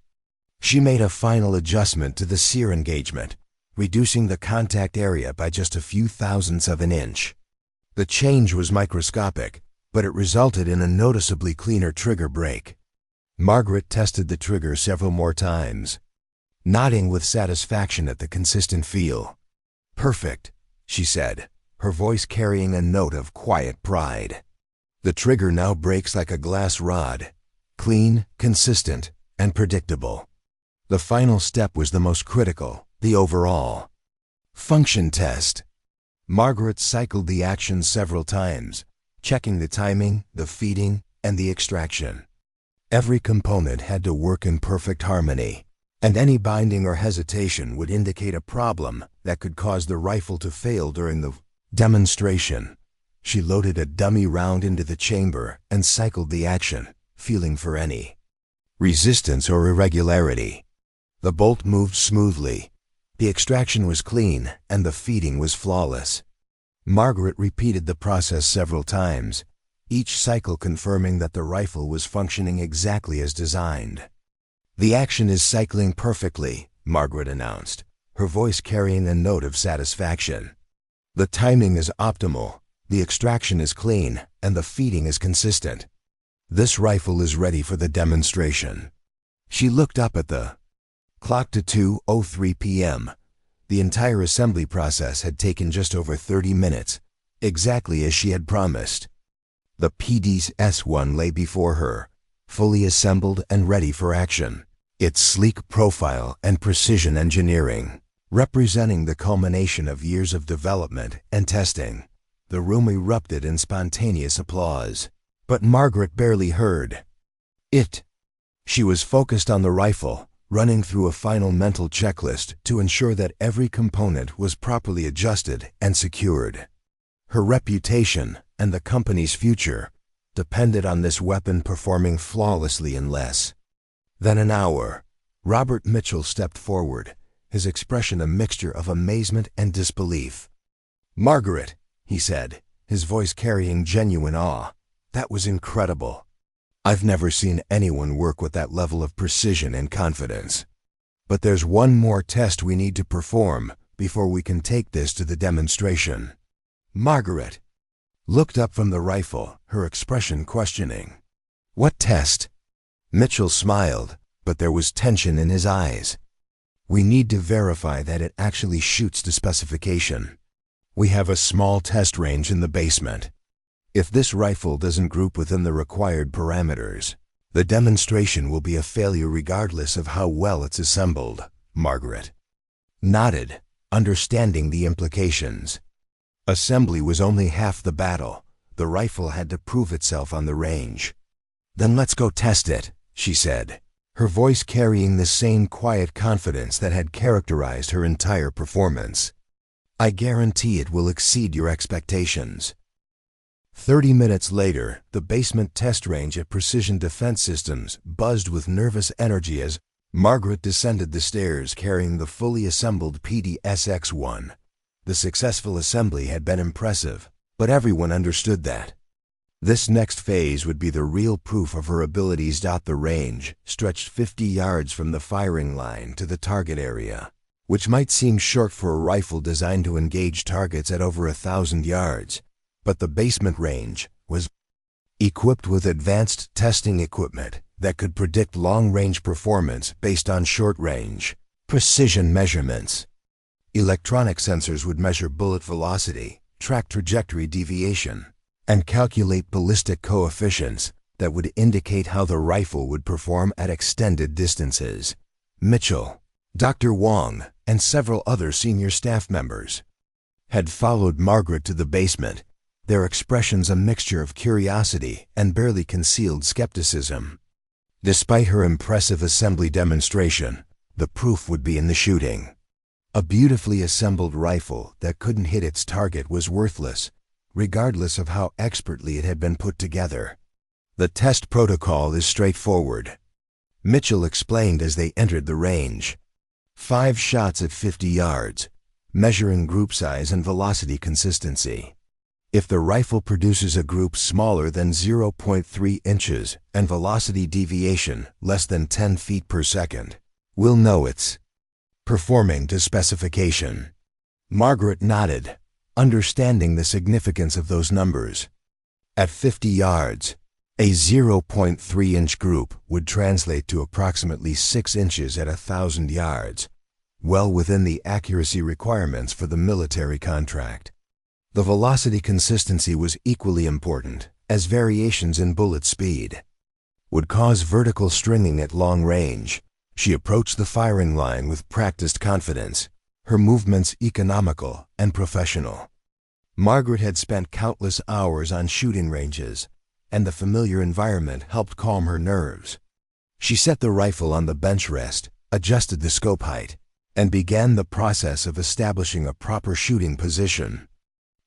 She made a final adjustment to the sear engagement, reducing the contact area by just a few thousandths of an inch. The change was microscopic, but it resulted in a noticeably cleaner trigger break. Margaret tested the trigger several more times, nodding with satisfaction at the consistent feel. "Perfect," she said, her voice carrying a note of quiet pride. "The trigger now breaks like a glass rod, clean, consistent, and predictable. The final step was the most critical, the overall function test. Margaret cycled the action several times, checking the timing, the feeding, and the extraction. Every component had to work in perfect harmony, and any binding or hesitation would indicate a problem that could cause the rifle to fail during the demonstration. She loaded a dummy round into the chamber and cycled the action, feeling for any resistance or irregularity. The bolt moved smoothly, the extraction was clean, and the feeding was flawless. Margaret repeated the process several times, each cycle confirming that the rifle was functioning exactly as designed. "The action is cycling perfectly," Margaret announced, her voice carrying a note of satisfaction. "The timing is optimal, the extraction is clean, and the feeding is consistent. This rifle is ready for the demonstration." She looked up at the clock to 2:03 p.m. The entire assembly process had taken just over 30 minutes, exactly as she had promised. The PDS-1 lay before her, fully assembled and ready for action, its sleek profile and precision engineering representing the culmination of years of development and testing. The room erupted in spontaneous applause, but Margaret barely heard it. She was focused on the rifle, running through a final mental checklist to ensure that every component was properly adjusted and secured. Her reputation and the company's future depended on this weapon performing flawlessly in less than an hour. Robert Mitchell stepped forward, his expression a mixture of amazement and disbelief. "Margaret," he said, his voice carrying genuine awe, "that was incredible. I've never seen anyone work with that level of precision and confidence. But there's one more test we need to perform before we can take this to the demonstration." Margaret looked up from the rifle, her expression questioning. "What test?" Mitchell smiled, but there was tension in his eyes. "We need to verify that it actually shoots to specification. We have a small test range in the basement. If this rifle doesn't group within the required parameters, the demonstration will be a failure regardless of how well it's assembled." Margaret nodded, understanding the implications. Assembly was only half the battle. The rifle had to prove itself on the range. "Then let's go test it," she said, her voice carrying the same quiet confidence that had characterized her entire performance. "I guarantee it will exceed your expectations." 30 minutes later, the basement test range at Precision Defense Systems buzzed with nervous energy as Margaret descended the stairs carrying the fully assembled PDS-1. The successful assembly had been impressive, but everyone understood that this next phase would be the real proof of her abilities. The range stretched 50 yards from the firing line to the target area, which might seem short for a rifle designed to engage targets at over 1,000 yards. But the basement range was equipped with advanced testing equipment that could predict long-range performance based on short-range precision measurements. Electronic sensors would measure bullet velocity, track trajectory deviation, and calculate ballistic coefficients that would indicate how the rifle would perform at extended distances. Mitchell, Dr. Wong, and several other senior staff members had followed Margaret to the basement, their expressions a mixture of curiosity and barely concealed skepticism. Despite her impressive assembly demonstration, the proof would be in the shooting. A beautifully assembled rifle that couldn't hit its target was worthless, regardless of how expertly it had been put together. "The test protocol is straightforward," Mitchell explained as they entered the range. 5 shots at 50 yards, measuring group size and velocity consistency. If the rifle produces a group smaller than 0.3 inches and velocity deviation less than 10 feet per second, we'll know it's performing to specification. Margaret nodded, understanding the significance of those numbers. At 50 yards, a 0.3-inch group would translate to approximately 6 inches at 1,000 yards, well within the accuracy requirements for the military contract. The velocity consistency was equally important, as variations in bullet speed would cause vertical stringing at long range. She approached the firing line with practiced confidence, her movements economical and professional. Margaret had spent countless hours on shooting ranges, and the familiar environment helped calm her nerves. She set the rifle on the bench rest, adjusted the scope height, and began the process of establishing a proper shooting position.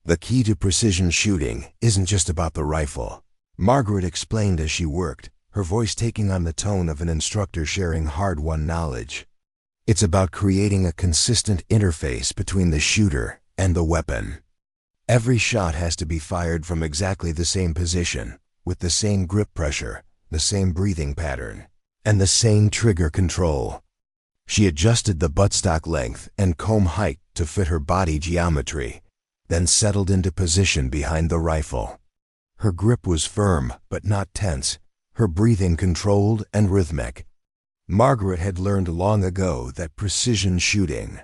The key to precision shooting isn't just about the rifle, Margaret explained as she worked, her voice taking on the tone of an instructor sharing hard-won knowledge. It's about creating a consistent interface between the shooter and the weapon. Every shot has to be fired from exactly the same position, with the same grip pressure, the same breathing pattern, and the same trigger control. She adjusted the buttstock length and comb height to fit her body geometry, then settled into position behind the rifle. Her grip was firm but not tense, her breathing controlled and rhythmic. Margaret had learned long ago that precision shooting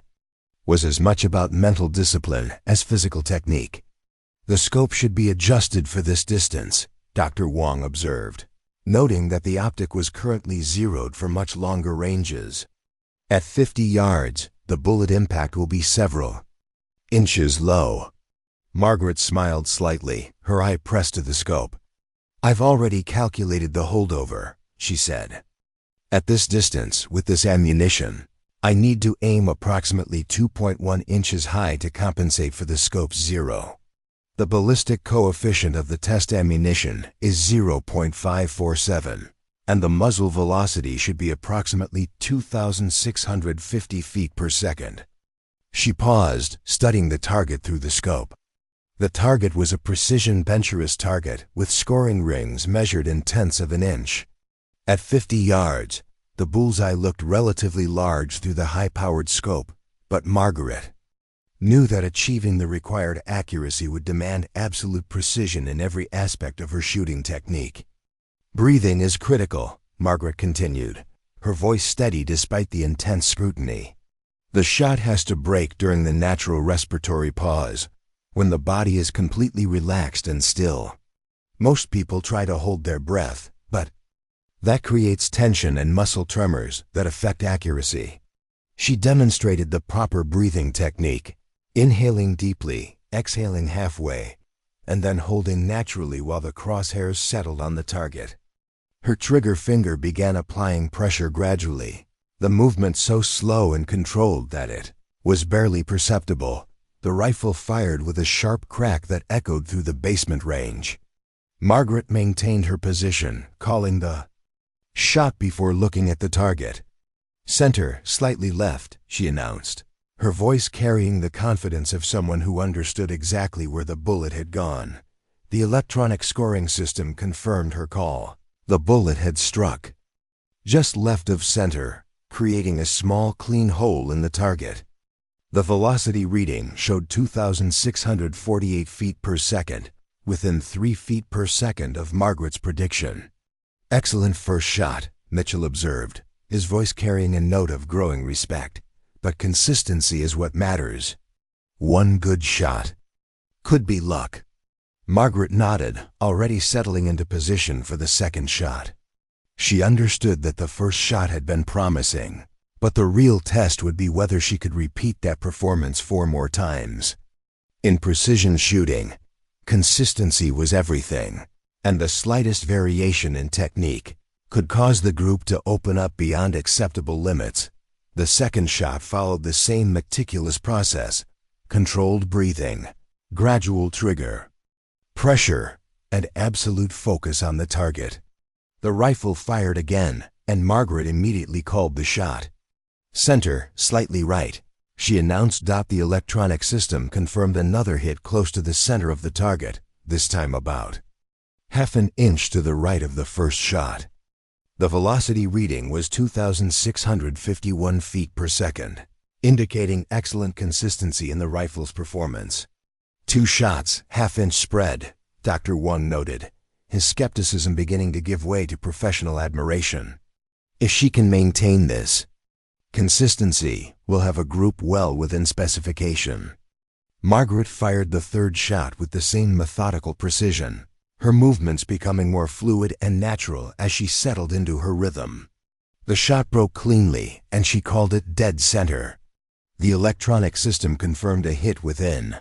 was as much about mental discipline as physical technique. The scope should be adjusted for this distance, Dr. Wong observed, noting that the optic was currently zeroed for much longer ranges. At 50 yards, the bullet impact will be several inches low. Margaret smiled slightly, her eye pressed to the scope. "I've already calculated the holdover," she said. "At this distance, with this ammunition, I need to aim approximately 2.1 inches high to compensate for the scope's zero. The ballistic coefficient of the test ammunition is 0.547, and the muzzle velocity should be approximately 2,650 feet per second." She paused, studying the target through the scope. The target was a precision bencherist target with scoring rings measured in tenths of an inch. At 50 yards, the bullseye looked relatively large through the high-powered scope, but Margaret knew that achieving the required accuracy would demand absolute precision in every aspect of her shooting technique. "Breathing is critical," Margaret continued, her voice steady despite the intense scrutiny. "The shot has to break during the natural respiratory pause, when the body is completely relaxed and still. Most people try to hold their breath, but that creates tension and muscle tremors that affect accuracy." She demonstrated the proper breathing technique, inhaling deeply, exhaling halfway, and then holding naturally while the crosshairs settled on the target. Her trigger finger began applying pressure gradually, the movement so slow and controlled that it was barely perceptible. The rifle fired with a sharp crack that echoed through the basement range. Margaret maintained her position, calling the shot before looking at the target. "Center, slightly left," she announced, her voice carrying the confidence of someone who understood exactly where the bullet had gone. The electronic scoring system confirmed her call. The bullet had struck just left of center, creating a small, clean hole in the target. The velocity reading showed 2,648 feet per second, within 3 feet per second of Margaret's prediction. "Excellent first shot," Mitchell observed, his voice carrying a note of growing respect. "But consistency is what matters. One good shot could be luck." Margaret nodded, already settling into position for the second shot. She understood that the first shot had been promising, but the real test would be whether she could repeat that performance 4 more times. In precision shooting, consistency was everything, and the slightest variation in technique could cause the group to open up beyond acceptable limits. The second shot followed the same meticulous process: controlled breathing, gradual trigger, pressure, and absolute focus on the target. The rifle fired again, and Margaret immediately called the shot. "Center, slightly right," she announced. The electronic system confirmed another hit close to the center of the target, this time about half an inch to the right of the first shot. The velocity reading was 2,651 feet per second, indicating excellent consistency in the rifle's performance. "2 shots, half-inch spread," Dr. Wong noted, his skepticism beginning to give way to professional admiration. "If she can maintain this consistency, we'll have a group well within specification." Margaret fired the third shot with the same methodical precision, her movements becoming more fluid and natural as she settled into her rhythm. The shot broke cleanly, and she called it dead center. The electronic system confirmed a hit within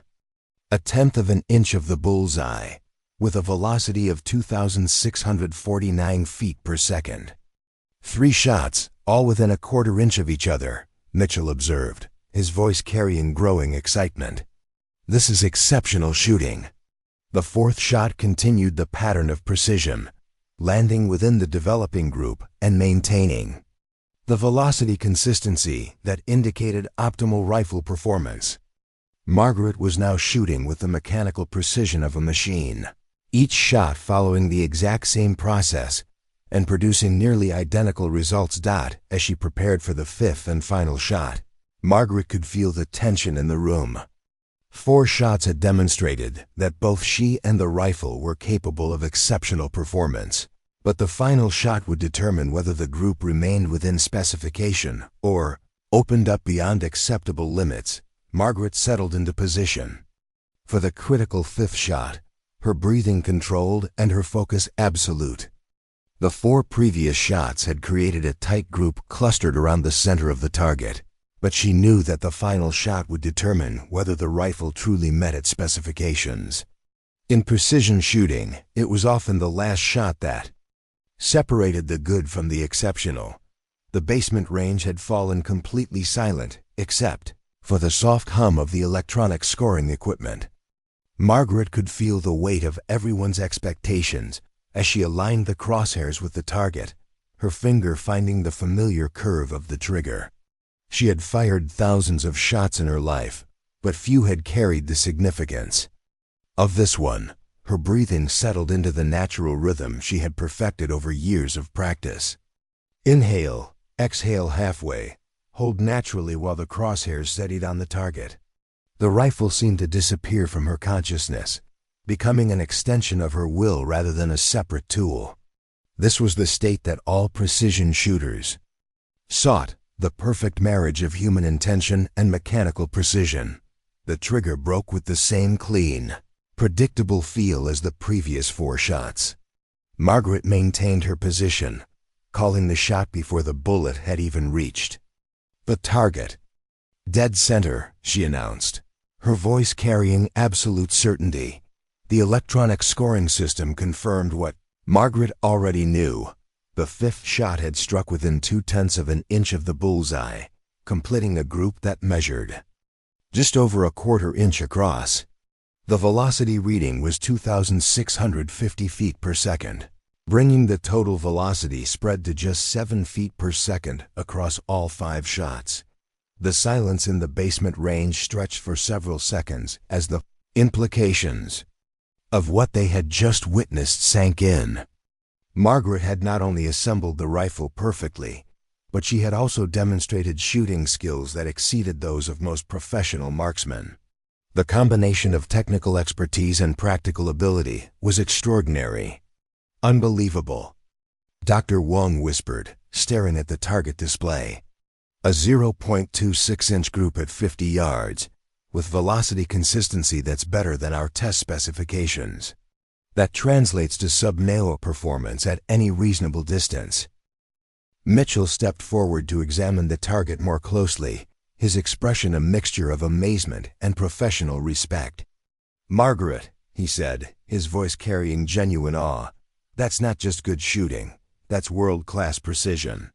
1/10 of an inch of the bullseye, with a velocity of 2,649 feet per second. 3 shots, all within 1/4 inch of each other, Mitchell observed, his voice carrying growing excitement. This is exceptional shooting. The 4th shot continued the pattern of precision, landing within the developing group and maintaining the velocity consistency that indicated optimal rifle performance. Margaret was now shooting with the mechanical precision of a machine, each shot following the exact same process and producing nearly identical results. As she prepared for the 5th and final shot, Margaret could feel the tension in the room. 4 shots had demonstrated that both she and the rifle were capable of exceptional performance, but the final shot would determine whether the group remained within specification or opened up beyond acceptable limits. Margaret settled into position. For the critical 5th shot, her breathing controlled and her focus absolute. The 4 previous shots had created a tight group clustered around the center of the target, but she knew that the final shot would determine whether the rifle truly met its specifications. In precision shooting, it was often the last shot that separated the good from the exceptional. The basement range had fallen completely silent, except for the soft hum of the electronic scoring equipment. Margaret could feel the weight of everyone's expectations as she aligned the crosshairs with the target, her finger finding the familiar curve of the trigger. She had fired thousands of shots in her life, but few had carried the significance of this one. Her breathing settled into the natural rhythm she had perfected over years of practice. Inhale, exhale halfway, hold naturally while the crosshairs steadied on the target. The rifle seemed to disappear from her consciousness, becoming an extension of her will rather than a separate tool. This was the state that all precision shooters sought, the perfect marriage of human intention and mechanical precision. The trigger broke with the same clean, predictable feel as the previous 4 shots. Margaret maintained her position, calling the shot before the bullet had even reached the target. Dead center, she announced, her voice carrying absolute certainty. The electronic scoring system confirmed what Margaret already knew. The 5th shot had struck within 2/10 of an inch of the bullseye, completing a group that measured just over 1/4 inch across. The velocity reading was 2,650 feet per second, bringing the total velocity spread to just 7 feet per second across all 5 shots. The silence in the basement range stretched for several seconds as the implications of what they had just witnessed sank in. Margaret had not only assembled the rifle perfectly, but she had also demonstrated shooting skills that exceeded those of most professional marksmen. The combination of technical expertise and practical ability was extraordinary. Unbelievable, Dr. Wong whispered, staring at the target display. A 0.26-inch group at 50 yards, with velocity consistency that's better than our test specifications. That translates to sub-neo performance at any reasonable distance. Mitchell stepped forward to examine the target more closely, his expression a mixture of amazement and professional respect. "Margaret," he said, his voice carrying genuine awe, "that's not just good shooting, that's world-class precision.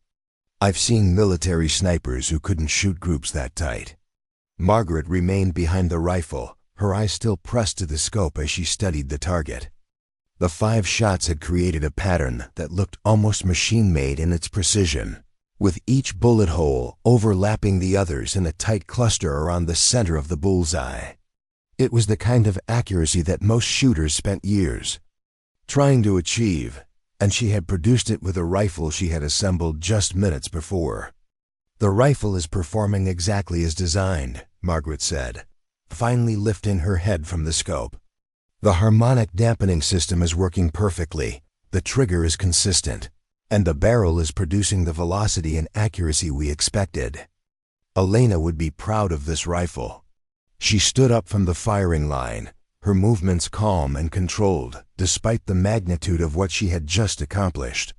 I've seen military snipers who couldn't shoot groups that tight." Margaret remained behind the rifle, her eyes still pressed to the scope as she studied the target. The 5 shots had created a pattern that looked almost machine-made in its precision, with each bullet hole overlapping the others in a tight cluster around the center of the bullseye. It was the kind of accuracy that most shooters spent years trying to achieve, and she had produced it with a rifle she had assembled just minutes before. "The rifle is performing exactly as designed," Margaret said, finally lifting her head from the scope. "The harmonic dampening system is working perfectly, the trigger is consistent, and the barrel is producing the velocity and accuracy we expected. Elena would be proud of this rifle." She stood up from the firing line, her movements calm and controlled, despite the magnitude of what she had just accomplished.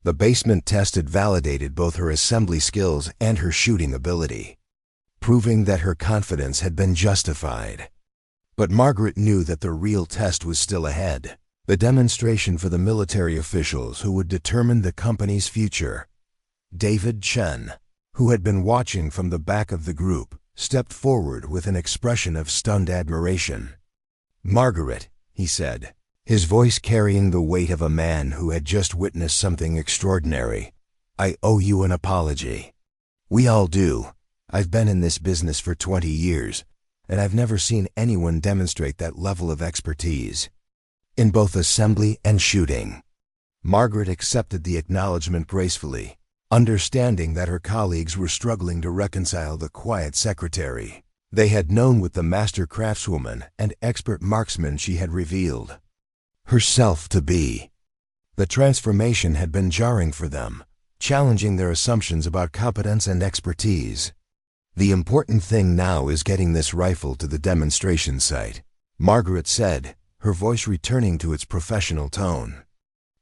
The basement test had validated both her assembly skills and her shooting ability, proving that her confidence had been justified. But Margaret knew that the real test was still ahead, the demonstration for the military officials who would determine the company's future. David Chen, who had been watching from the back of the group, stepped forward with an expression of stunned admiration. "Margaret," he said, his voice carrying the weight of a man who had just witnessed something extraordinary, "I owe you an apology." "We all do. I've been in this business for 20 years, and I've never seen anyone demonstrate that level of expertise in both assembly and shooting." Margaret accepted the acknowledgement gracefully, understanding that her colleagues were struggling to reconcile the quiet secretary they had known with the master craftswoman and expert marksman she had revealed herself to be. The transformation had been jarring for them, challenging their assumptions about competence and expertise. "The important thing now is getting this rifle to the demonstration site," Margaret said, her voice returning to its professional tone.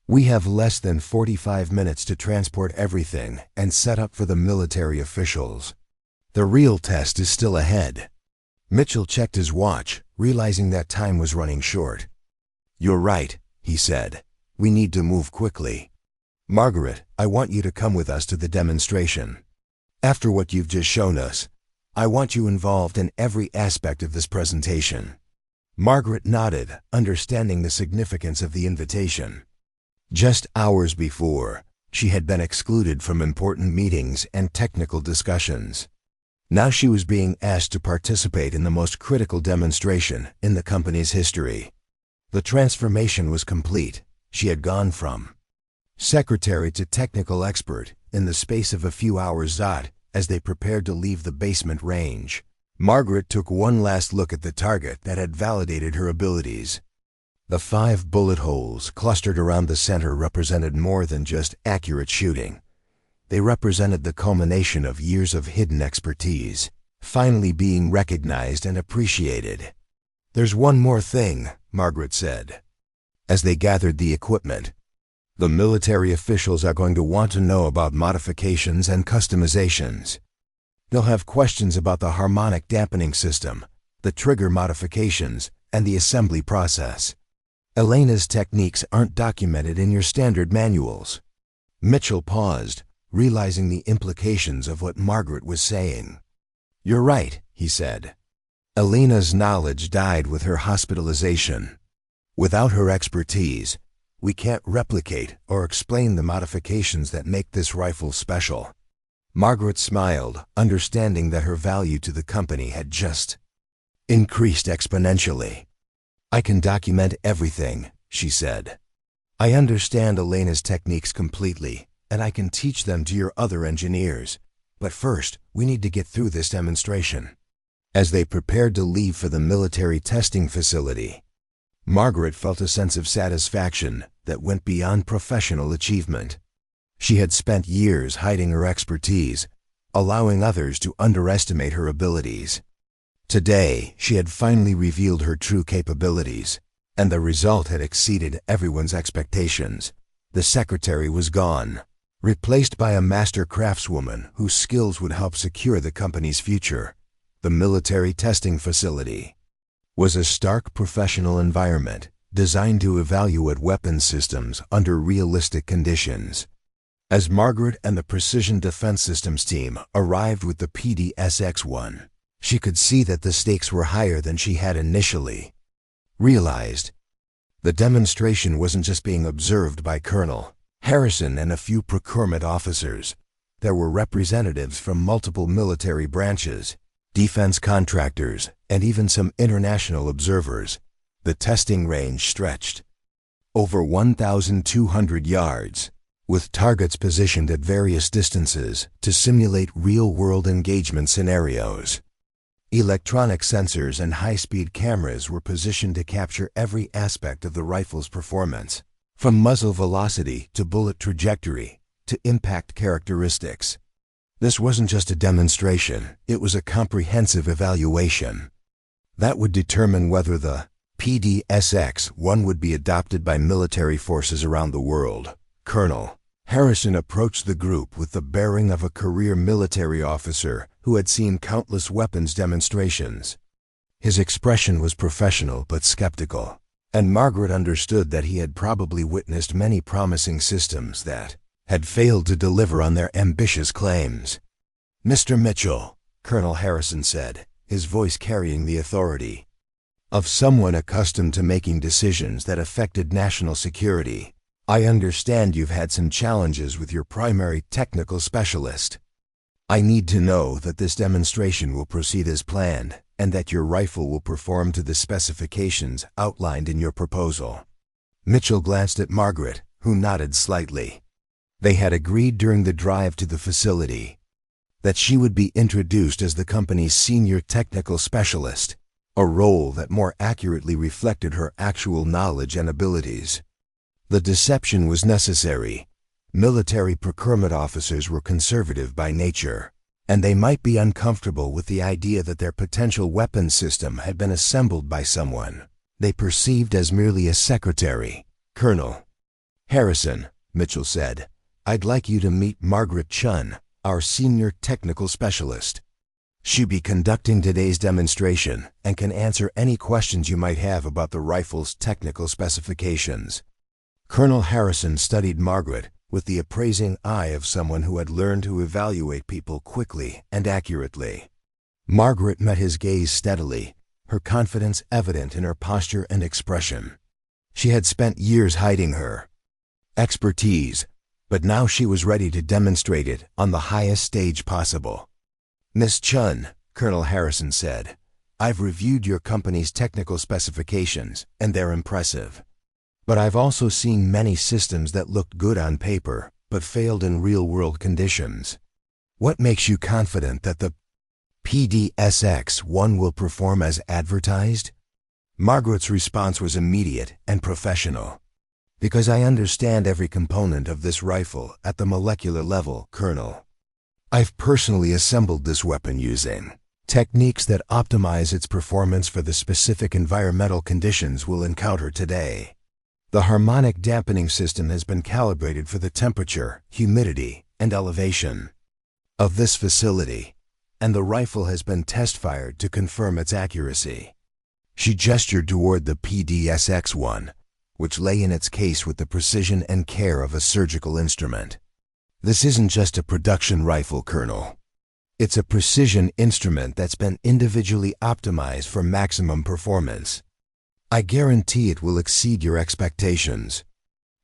"We have less than 45 minutes to transport everything and set up for the military officials. The real test is still ahead." Mitchell checked his watch, realizing that time was running short. "You're right," he said. "We need to move quickly. Margaret, I want you to come with us to the demonstration. After what you've just shown us, I want you involved in every aspect of this presentation." Margaret nodded, understanding the significance of the invitation. Just hours before, she had been excluded from important meetings and technical discussions. Now she was being asked to participate in the most critical demonstration in the company's history. The transformation was complete. She had gone from secretary to technical expert in the space of a few hours. As they prepared to leave the basement range, Margaret took one last look at the target that had validated her abilities. The 5 bullet holes clustered around the center represented more than just accurate shooting. They represented the culmination of years of hidden expertise, finally being recognized and appreciated. "There's one more thing," Margaret said, as they gathered the equipment. "The military officials are going to want to know about modifications and customizations. They'll have questions about the harmonic dampening system, the trigger modifications, and the assembly process. Elena's techniques aren't documented in your standard manuals." Mitchell paused, realizing the implications of what Margaret was saying. "You're right," he said. "Elena's knowledge died with her hospitalization. Without her expertise, we can't replicate or explain the modifications that make this rifle special." Margaret smiled, understanding that her value to the company had just increased exponentially. "I can document everything," she said. "I understand Elena's techniques completely, and I can teach them to your other engineers. But first, we need to get through this demonstration." As they prepared to leave for the military testing facility, Margaret felt a sense of satisfaction that went beyond professional achievement. She had spent years hiding her expertise, allowing others to underestimate her abilities. Today, she had finally revealed her true capabilities, and the result had exceeded everyone's expectations. The secretary was gone, replaced by a master craftswoman whose skills would help secure the company's future. The military testing facility was a stark professional environment designed to evaluate weapons systems under realistic conditions. As Margaret and the Precision Defense Systems team arrived with the PDSX-1, she could see that the stakes were higher than she had initially realized. The demonstration wasn't just being observed by Colonel Harrison and a few procurement officers. There were representatives from multiple military branches, defense contractors, and even some international observers. The testing range stretched over 1,200 yards, with targets positioned at various distances to simulate real-world engagement scenarios. Electronic sensors and high-speed cameras were positioned to capture every aspect of the rifle's performance, from muzzle velocity to bullet trajectory to impact characteristics. This wasn't just a demonstration, it was a comprehensive evaluation that would determine whether the PDSX-1 would be adopted by military forces around the world. Colonel Harrison approached the group with the bearing of a career military officer who had seen countless weapons demonstrations. His expression was professional but skeptical, and Margaret understood that he had probably witnessed many promising systems that had failed to deliver on their ambitious claims. "Mr. Mitchell," Colonel Harrison said, his voice carrying the authority of someone accustomed to making decisions that affected national security, "I understand you've had some challenges with your primary technical specialist. I need to know that this demonstration will proceed as planned and that your rifle will perform to the specifications outlined in your proposal." Mitchell glanced at Margaret, who nodded slightly. They had agreed during the drive to the facility that she would be introduced as the company's senior technical specialist, a role that more accurately reflected her actual knowledge and abilities. The deception was necessary. Military procurement officers were conservative by nature, and they might be uncomfortable with the idea that their potential weapons system had been assembled by someone they perceived as merely a secretary. "Colonel Harrison," Mitchell said, "I'd like you to meet Margaret Chen, our senior technical specialist. She'll be conducting today's demonstration and can answer any questions you might have about the rifle's technical specifications." Colonel Harrison studied Margaret with the appraising eye of someone who had learned to evaluate people quickly and accurately. Margaret met his gaze steadily, her confidence evident in her posture and expression. She had spent years hiding her expertise, but now she was ready to demonstrate it on the highest stage possible. "Miss Chen," Colonel Harrison said, "I've reviewed your company's technical specifications, and they're impressive. But I've also seen many systems that looked good on paper, but failed in real-world conditions. What makes you confident that the PDSX-1 will perform as advertised?" Margaret's response was immediate and professional. "Because I understand every component of this rifle at the molecular level, Colonel. I've personally assembled this weapon using techniques that optimize its performance for the specific environmental conditions we'll encounter today. The harmonic dampening system has been calibrated for the temperature, humidity, and elevation of this facility, and the rifle has been test-fired to confirm its accuracy." She gestured toward the PDSX-1, which lay in its case with the precision and care of a surgical instrument. "This isn't just a production rifle, Colonel. It's a precision instrument that's been individually optimized for maximum performance. I guarantee it will exceed your expectations."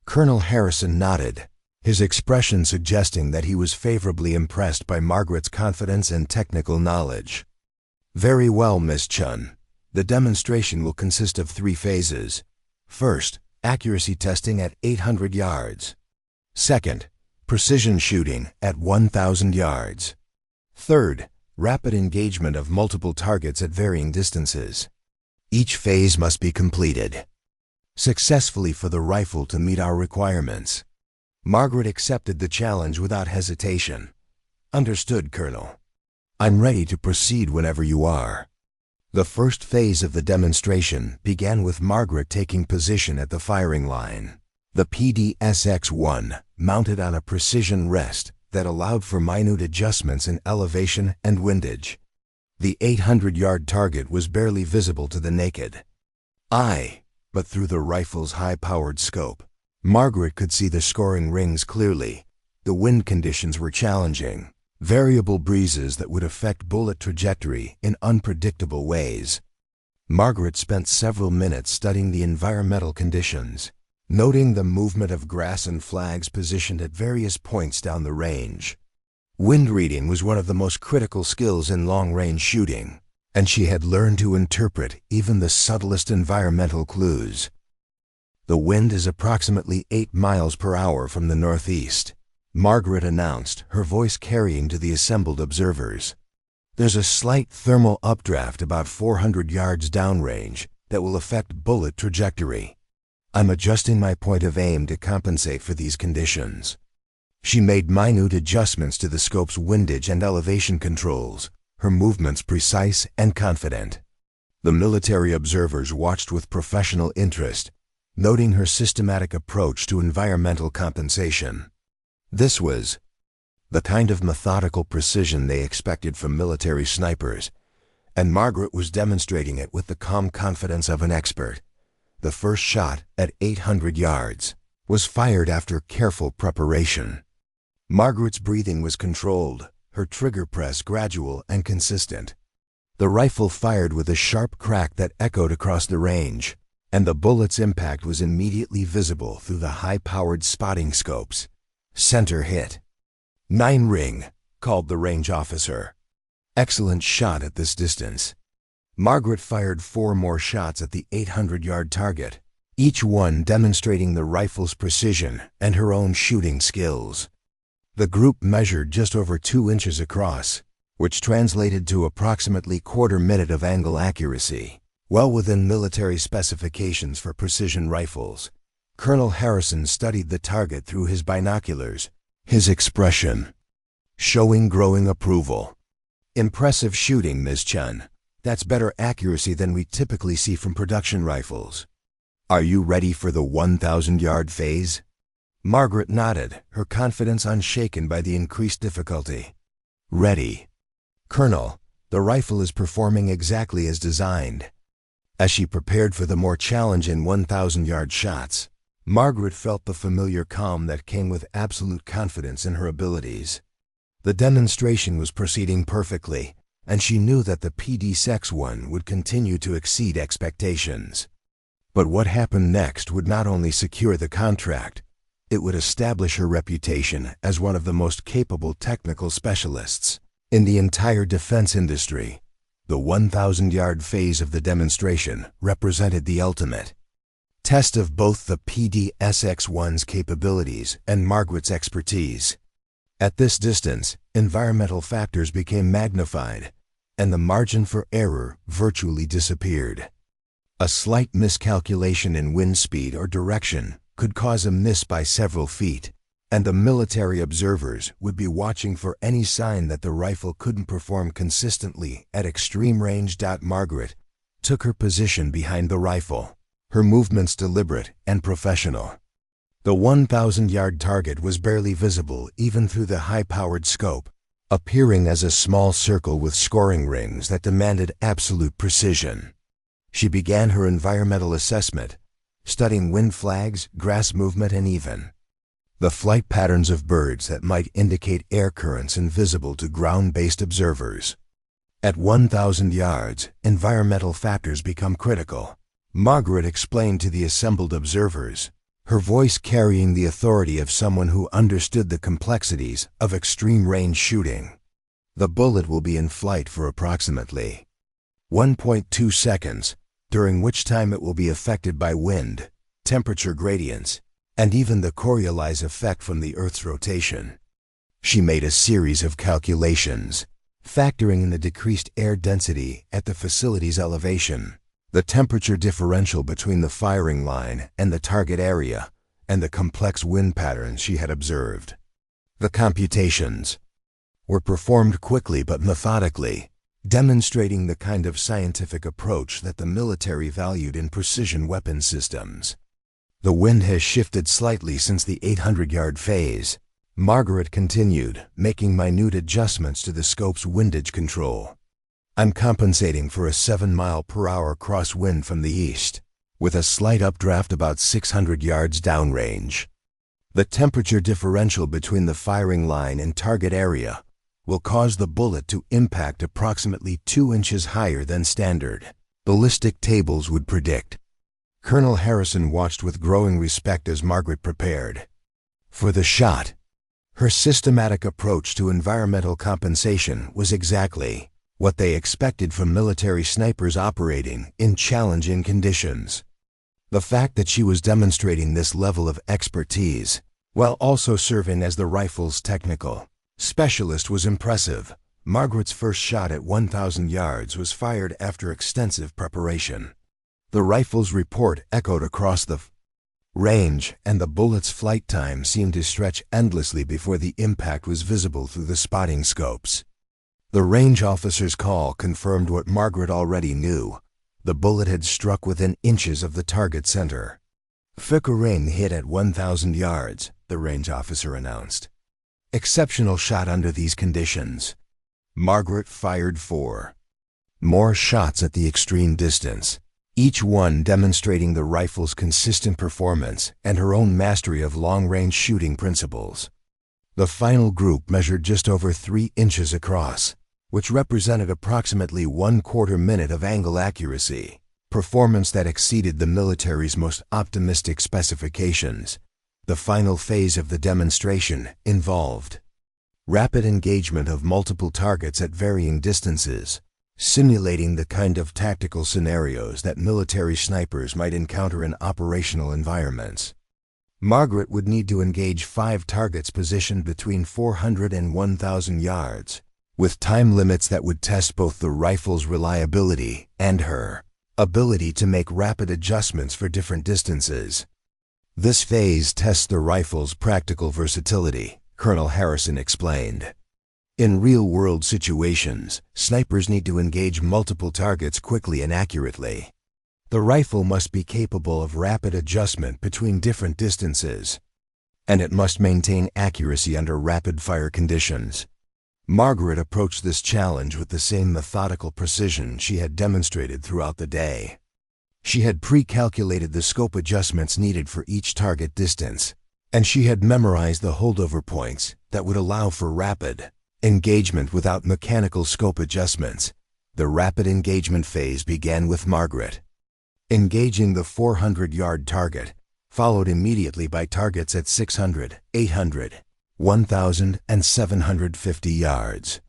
Colonel Harrison nodded, his expression suggesting that he was favorably impressed by Margaret's confidence and technical knowledge. "Very well, Miss Chen. The demonstration will consist of 3 phases. First, accuracy testing at 800 yards. Second, precision shooting at 1,000 yards. Third, rapid engagement of multiple targets at varying distances. Each phase must be completed successfully for the rifle to meet our requirements." Margaret accepted the challenge without hesitation. "Understood, Colonel. I'm ready to proceed whenever you are." The first phase of the demonstration began with Margaret taking position at the firing line. The PDSX-1 mounted on a precision rest that allowed for minute adjustments in elevation and windage. The 800-yard target was barely visible to the naked eye, but through the rifle's high-powered scope, Margaret could see the scoring rings clearly. The wind conditions were challenging, variable breezes that would affect bullet trajectory in unpredictable ways. Margaret spent several minutes studying the environmental conditions, noting the movement of grass and flags positioned at various points down the range. Wind reading was one of the most critical skills in long-range shooting, and she had learned to interpret even the subtlest environmental clues. "The wind is approximately 8 miles per hour from the northeast," Margaret announced, her voice carrying to the assembled observers. "There's a slight thermal updraft about 400 yards downrange that will affect bullet trajectory. I'm adjusting my point of aim to compensate for these conditions." She made minute adjustments to the scope's windage and elevation controls, her movements precise and confident. The military observers watched with professional interest, noting her systematic approach to environmental compensation. This was the kind of methodical precision they expected from military snipers, and Margaret was demonstrating it with the calm confidence of an expert. The first shot, at 800 yards, was fired after careful preparation. Margaret's breathing was controlled, her trigger press gradual and consistent. The rifle fired with a sharp crack that echoed across the range, and the bullet's impact was immediately visible through the high-powered spotting scopes. Center hit. 9 ring, called the range officer. Excellent shot at this distance. Margaret fired 4 more shots at the 800-yard target, each one demonstrating the rifle's precision and her own shooting skills. The group measured just over 2 inches across, which translated to approximately quarter minute of angle accuracy, well within military specifications for precision rifles. Colonel Harrison studied the target through his binoculars, his expression showing growing approval. "Impressive shooting, Ms. Chen. That's better accuracy than we typically see from production rifles. Are you ready for the 1,000-yard phase?" Margaret nodded, her confidence unshaken by the increased difficulty. "Ready. Colonel, the rifle is performing exactly as designed." As she prepared for the more challenging 1,000-yard shots, Margaret felt the familiar calm that came with absolute confidence in her abilities. The demonstration was proceeding perfectly, and she knew that the PD-6-1 would continue to exceed expectations. But what happened next would not only secure the contract, it would establish her reputation as one of the most capable technical specialists in the entire defense industry. The 1,000-yard phase of the demonstration represented the ultimate test of both the PD-6-1's capabilities and Margaret's expertise. At this distance, environmental factors became magnified, and the margin for error virtually disappeared. A slight miscalculation in wind speed or direction could cause a miss by several feet, and the military observers would be watching for any sign that the rifle couldn't perform consistently at extreme range. Margaret took her position behind the rifle, her movements deliberate and professional. The 1,000-yard target was barely visible even through the high-powered scope, appearing as a small circle with scoring rings that demanded absolute precision. She began her environmental assessment, studying wind flags, grass movement, and even the flight patterns of birds that might indicate air currents invisible to ground-based observers. At 1,000 yards, environmental factors become critical. Margaret explained to the assembled observers, her voice carrying the authority of someone who understood the complexities of extreme-range shooting. The bullet will be in flight for approximately 1.2 seconds, during which time it will be affected by wind, temperature gradients, and even the Coriolis effect from the Earth's rotation. She made a series of calculations, factoring in the decreased air density at the facility's elevation, the temperature differential between the firing line and the target area, and the complex wind patterns she had observed. The computations were performed quickly but methodically, demonstrating the kind of scientific approach that the military valued in precision weapon systems. "The wind has shifted slightly since the 800-yard phase," Margaret continued, making minute adjustments to the scope's windage control. "I'm compensating for a 7-mile-per-hour crosswind from the east, with a slight updraft about 600 yards downrange. The temperature differential between the firing line and target area will cause the bullet to impact approximately 2 inches higher than standard ballistic tables would predict." Colonel Harrison watched with growing respect as Margaret prepared for the shot. Her systematic approach to environmental compensation was exactly what they expected from military snipers operating in challenging conditions. The fact that she was demonstrating this level of expertise, while also serving as the rifle's technical specialist, was impressive. Margaret's first shot at 1,000 yards was fired after extensive preparation. The rifle's report echoed across the range, and the bullet's flight time seemed to stretch endlessly before the impact was visible through the spotting scopes. The range officer's call confirmed what Margaret already knew. The bullet had struck within inches of the target center. Firing hit at 1,000 yards, the range officer announced. Exceptional shot under these conditions. Margaret fired 4 more shots at the extreme distance, each one demonstrating the rifle's consistent performance and her own mastery of long-range shooting principles. The final group measured just over 3 inches across, which represented approximately 1/4 minute of angle accuracy, performance that exceeded the military's most optimistic specifications. The final phase of the demonstration involved rapid engagement of multiple targets at varying distances, simulating the kind of tactical scenarios that military snipers might encounter in operational environments. Margaret would need to engage 5 targets positioned between 400 and 1,000 yards, with time limits that would test both the rifle's reliability and her ability to make rapid adjustments for different distances. This phase tests the rifle's practical versatility, Colonel Harrison explained. In real-world situations, snipers need to engage multiple targets quickly and accurately. The rifle must be capable of rapid adjustment between different distances, and it must maintain accuracy under rapid-fire conditions. Margaret approached this challenge with the same methodical precision she had demonstrated throughout the day. She had pre-calculated the scope adjustments needed for each target distance, and she had memorized the holdover points that would allow for rapid engagement without mechanical scope adjustments. The rapid engagement phase began with Margaret engaging the 400-yard target, followed immediately by targets at 600, 800, 1,000, and 750 yards.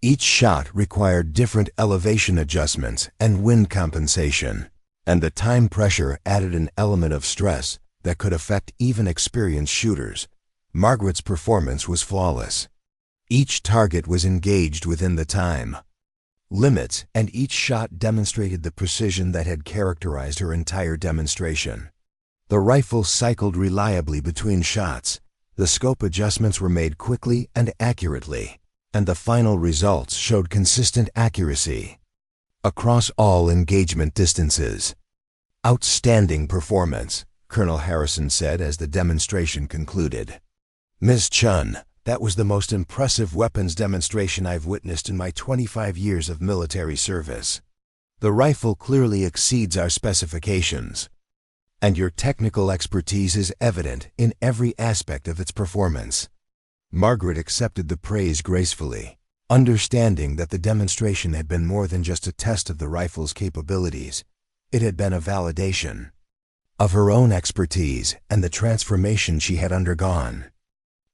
Each shot required different elevation adjustments and wind compensation, and the time pressure added an element of stress that could affect even experienced shooters. Margaret's performance was flawless. Each target was engaged within the time limits, and each shot demonstrated the precision that had characterized her entire demonstration. The rifle cycled reliably between shots, the scope adjustments were made quickly and accurately, and the final results showed consistent accuracy across all engagement distances. Outstanding performance, Colonel Harrison said as the demonstration concluded. Ms. Chen, that was the most impressive weapons demonstration I've witnessed in my 25 years of military service. The rifle clearly exceeds our specifications, and your technical expertise is evident in every aspect of its performance. Margaret accepted the praise gracefully, understanding that the demonstration had been more than just a test of the rifle's capabilities. It had been a validation of her own expertise and the transformation she had undergone.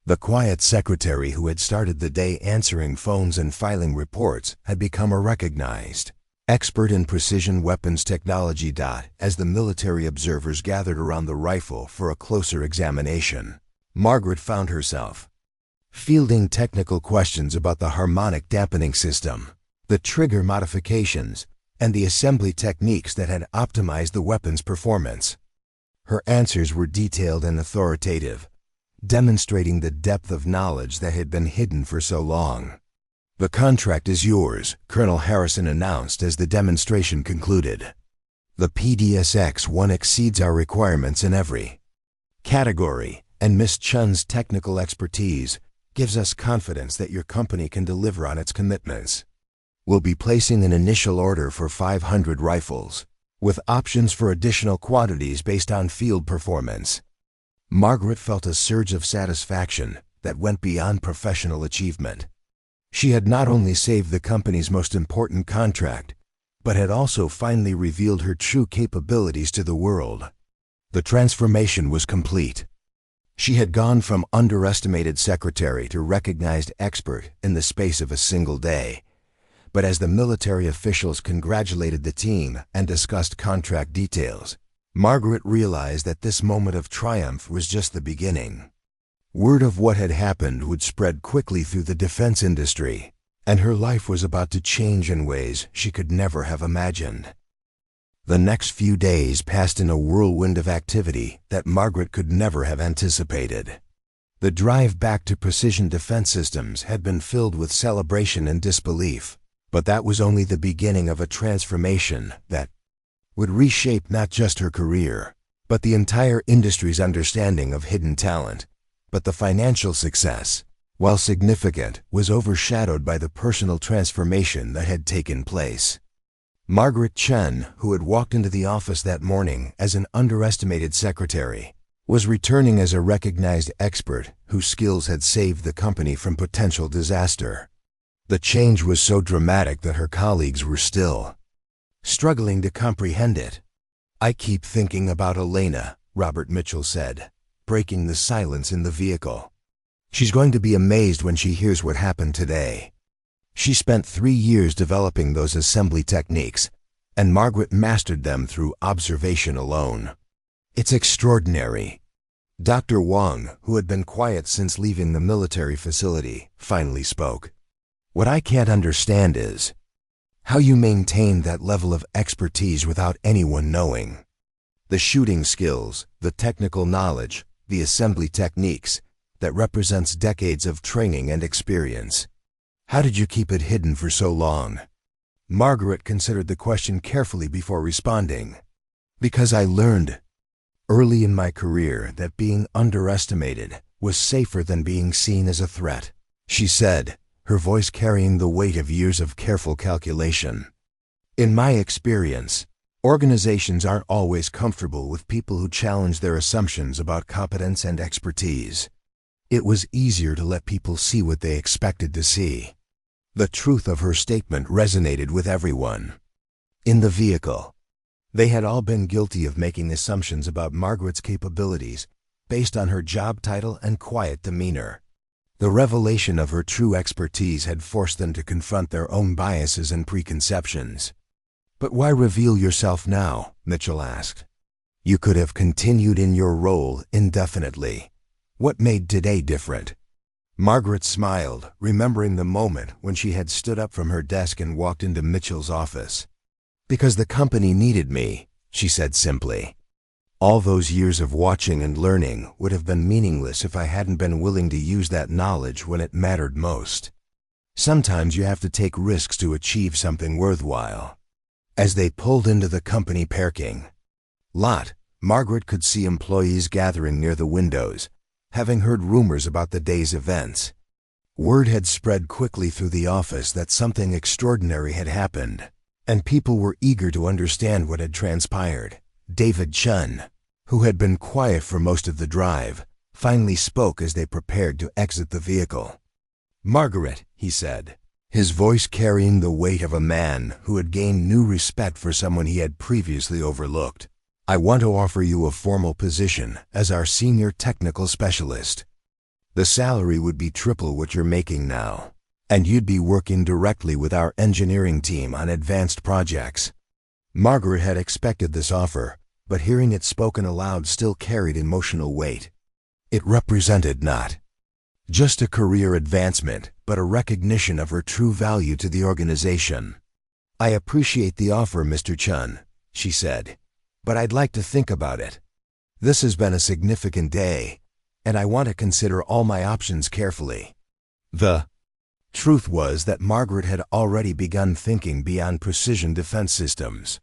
The quiet secretary who had started the day answering phones and filing reports had become a recognized expert in precision weapons technology. As the military observers gathered around the rifle for a closer examination, Margaret found herself fielding technical questions about the harmonic dampening system, the trigger modifications, and the assembly techniques that had optimized the weapon's performance. Her answers were detailed and authoritative, demonstrating the depth of knowledge that had been hidden for so long. The contract is yours, Colonel Harrison announced as the demonstration concluded. The PDSX-1 exceeds our requirements in every category, and Ms. Chen's technical expertise gives us confidence that your company can deliver on its commitments. We'll be placing an initial order for 500 rifles, with options for additional quantities based on field performance. Margaret felt a surge of satisfaction that went beyond professional achievement. She had not only saved the company's most important contract, but had also finally revealed her true capabilities to the world. The transformation was complete. She had gone from underestimated secretary to recognized expert in the space of a single day. But as the military officials congratulated the team and discussed contract details, Margaret realized that this moment of triumph was just the beginning. Word of what had happened would spread quickly through the defense industry, and her life was about to change in ways she could never have imagined. The next few days passed in a whirlwind of activity that Margaret could never have anticipated. The drive back to precision defense systems had been filled with celebration and disbelief, but that was only the beginning of a transformation that would reshape not just her career, but the entire industry's understanding of hidden talent. But the financial success, while significant, was overshadowed by the personal transformation that had taken place. Margaret Chen, who had walked into the office that morning as an underestimated secretary, was returning as a recognized expert whose skills had saved the company from potential disaster. The change was so dramatic that her colleagues were still struggling to comprehend it. "I keep thinking about Elena," Robert Mitchell said, breaking the silence in the vehicle. "She's going to be amazed when she hears what happened today. She spent 3 years developing those assembly techniques, and Margaret mastered them through observation alone. It's extraordinary." Dr. Wang, who had been quiet since leaving the military facility, finally spoke. "What I can't understand is how you maintained that level of expertise without anyone knowing. The shooting skills, the technical knowledge, the assembly techniques, that represents decades of training and experience. How did you keep it hidden for so long?" Margaret considered the question carefully before responding. "Because I learned early in my career that being underestimated was safer than being seen as a threat," she said, her voice carrying the weight of years of careful calculation. "In my experience, organizations aren't always comfortable with people who challenge their assumptions about competence and expertise. It was easier to let people see what they expected to see." The truth of her statement resonated with everyone in the vehicle. They had all been guilty of making assumptions about Margaret's capabilities based on her job title and quiet demeanor. The revelation of her true expertise had forced them to confront their own biases and preconceptions. "But why reveal yourself now?" Mitchell asked. "You could have continued in your role indefinitely. What made today different?" Margaret smiled, remembering the moment when she had stood up from her desk and walked into Mitchell's office. "Because the company needed me," she said simply. "All those years of watching and learning would have been meaningless if I hadn't been willing to use that knowledge when it mattered most. Sometimes you have to take risks to achieve something worthwhile." As they pulled into the company parking lot, Margaret could see employees gathering near the windows, having heard rumors about the day's events. Word had spread quickly through the office that something extraordinary had happened, and people were eager to understand what had transpired. David Chen, who had been quiet for most of the drive, finally spoke as they prepared to exit the vehicle. "Margaret," he said, his voice carrying the weight of a man who had gained new respect for someone he had previously overlooked, "I want to offer you a formal position as our senior technical specialist. The salary would be triple what you're making now, and you'd be working directly with our engineering team on advanced projects." Margaret had expected this offer, but hearing it spoken aloud still carried emotional weight. It represented not just a career advancement, but a recognition of her true value to the organization. "I appreciate the offer, Mr. Chen," she said, "but I'd like to think about it. This has been a significant day, and I want to consider all my options carefully." The truth was that Margaret had already begun thinking beyond precision defense systems.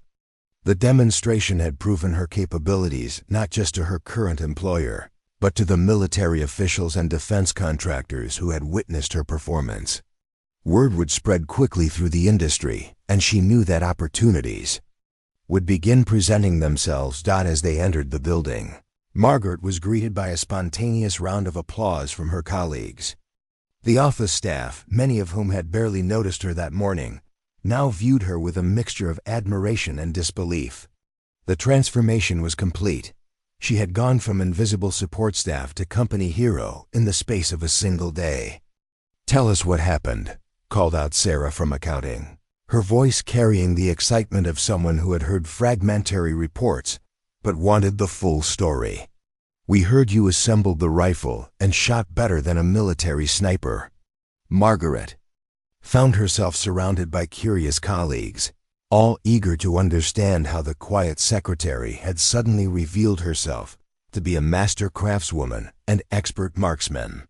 The demonstration had proven her capabilities not just to her current employer, but to the military officials and defense contractors who had witnessed her performance. Word would spread quickly through the industry, and she knew that opportunities would begin presenting themselves. As they entered the building, Margaret was greeted by a spontaneous round of applause from her colleagues. The office staff, many of whom had barely noticed her that morning, now viewed her with a mixture of admiration and disbelief. The transformation was complete. She had gone from invisible support staff to company hero in the space of a single day. "Tell us what happened," called out Sarah from accounting, her voice carrying the excitement of someone who had heard fragmentary reports but wanted the full story. "We heard you assembled the rifle and shot better than a military sniper." Margaret found herself surrounded by curious colleagues, all eager to understand how the quiet secretary had suddenly revealed herself to be a master craftswoman and expert marksman.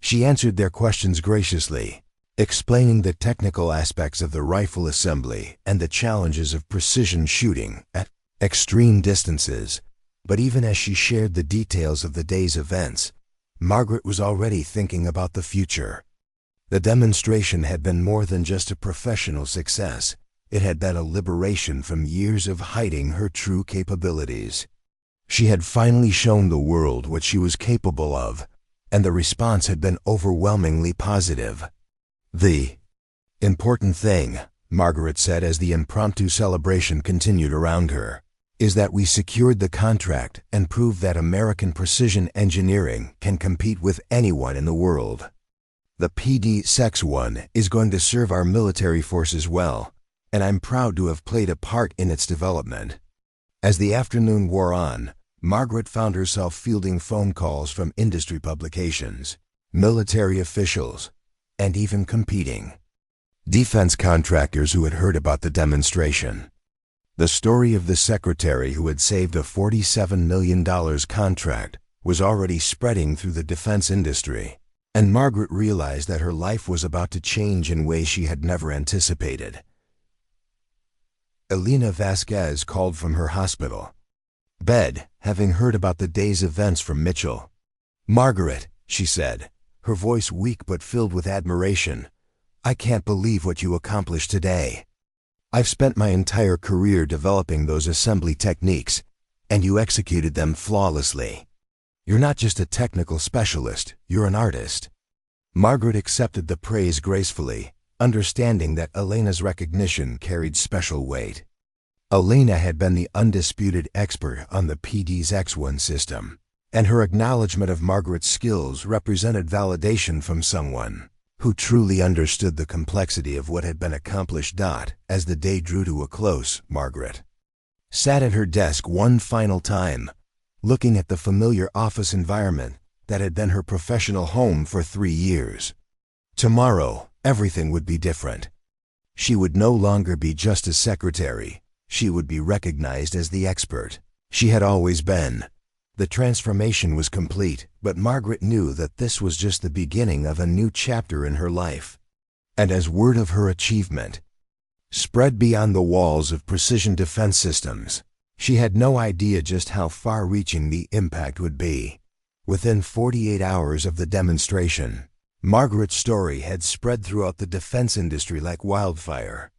She answered their questions graciously, explaining the technical aspects of the rifle assembly and the challenges of precision shooting at extreme distances. But even as she shared the details of the day's events, Margaret was already thinking about the future. The demonstration had been more than just a professional success. It had been a liberation from years of hiding her true capabilities. She had finally shown the world what she was capable of, and the response had been overwhelmingly positive. "The important thing," Margaret said as the impromptu celebration continued around her, "is that we secured the contract and proved that American precision engineering can compete with anyone in the world. The PD-61 is going to serve our military forces well, and I'm proud to have played a part in its development." As the afternoon wore on, Margaret found herself fielding phone calls from industry publications, military officials, and even competing defense contractors who had heard about the demonstration. The story of the secretary who had saved a $47 million contract was already spreading through the defense industry, and Margaret realized that her life was about to change in ways she had never anticipated. Elena Vasquez called from her hospital bed, having heard about the day's events from Mitchell. "Margaret," she said, her voice weak but filled with admiration, "I can't believe what you accomplished today. I've spent my entire career developing those assembly techniques, and you executed them flawlessly. You're not just a technical specialist, you're an artist." Margaret accepted the praise gracefully, understanding that Elena's recognition carried special weight. Elena had been the undisputed expert on the PD's X1 system, and her acknowledgement of Margaret's skills represented validation from someone who truly understood the complexity of what had been accomplished. As the day drew to a close, Margaret sat at her desk one final time, looking at the familiar office environment that had been her professional home for 3 years. Tomorrow, everything would be different. She would no longer be just a secretary. She would be recognized as the expert she had always been. The transformation was complete, but Margaret knew that this was just the beginning of a new chapter in her life. And as word of her achievement spread beyond the walls of precision defense systems, she had no idea just how far-reaching the impact would be. Within 48 hours of the demonstration, Margaret's story had spread throughout the defense industry like wildfire.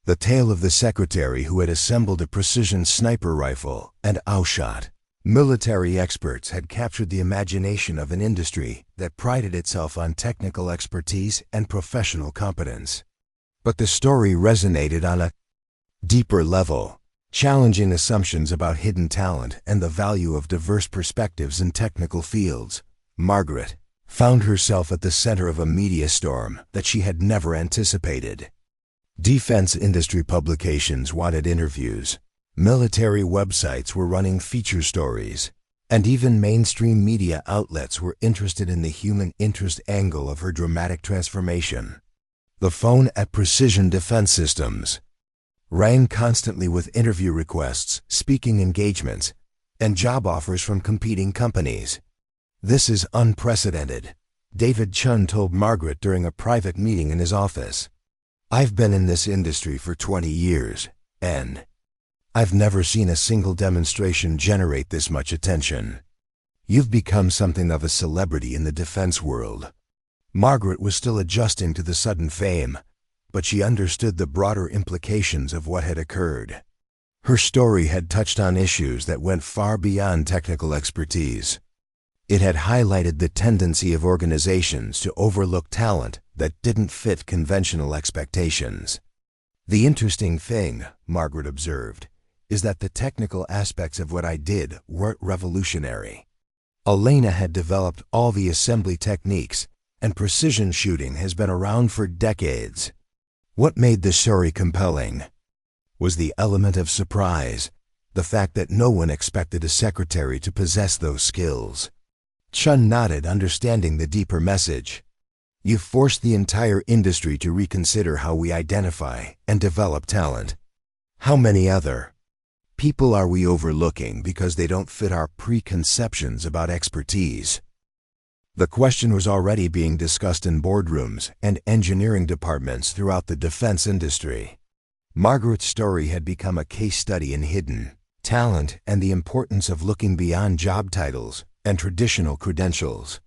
The tale of the secretary who had assembled a precision sniper rifle and outshot military experts had captured the imagination of an industry that prided itself on technical expertise and professional competence. But the story resonated on a deeper level, challenging assumptions about hidden talent and the value of diverse perspectives in technical fields. Margaret found herself at the center of a media storm that she had never anticipated. Defense industry publications wanted interviews, military websites were running feature stories, and even mainstream media outlets were interested in the human interest angle of her dramatic transformation. The phone at Precision Defense Systems rang constantly with interview requests, speaking engagements, and job offers from competing companies. "This is unprecedented," David Chun told Margaret during a private meeting in his office. "I've been in this industry for 20 years, and I've never seen a single demonstration generate this much attention. You've become something of a celebrity in the defense world." Margaret was still adjusting to the sudden fame, but she understood the broader implications of what had occurred. Her story had touched on issues that went far beyond technical expertise. It had highlighted the tendency of organizations to overlook talent that didn't fit conventional expectations. "The interesting thing," Margaret observed, "is that the technical aspects of what I did weren't revolutionary. Elena had developed all the assembly techniques, and precision shooting has been around for decades. What made the story compelling was the element of surprise, the fact that no one expected a secretary to possess those skills." Chun nodded, understanding the deeper message. "You forced the entire industry to reconsider how we identify and develop talent. How many other people are we overlooking because they don't fit our preconceptions about expertise?" The question was already being discussed in boardrooms and engineering departments throughout the defense industry. Margaret's story had become a case study in hidden, talent, and the importance of looking beyond job titles and traditional credentials.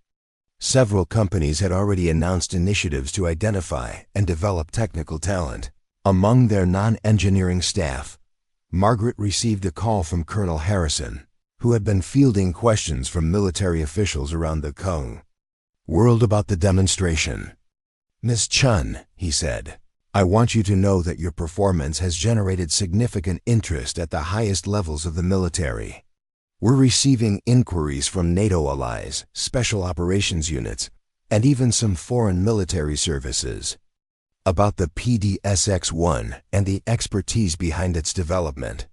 Several companies had already announced initiatives to identify and develop technical talent. Among their non-engineering staff, Margaret received a call from Colonel Harrison, who had been fielding questions from military officials around the Kung world about the demonstration. "Miss Chen," he said, "I want you to know that your performance has generated significant interest at the highest levels of the military. We're receiving inquiries from NATO allies, special operations units, and even some foreign military services about the PDSX-1 and the expertise behind its development."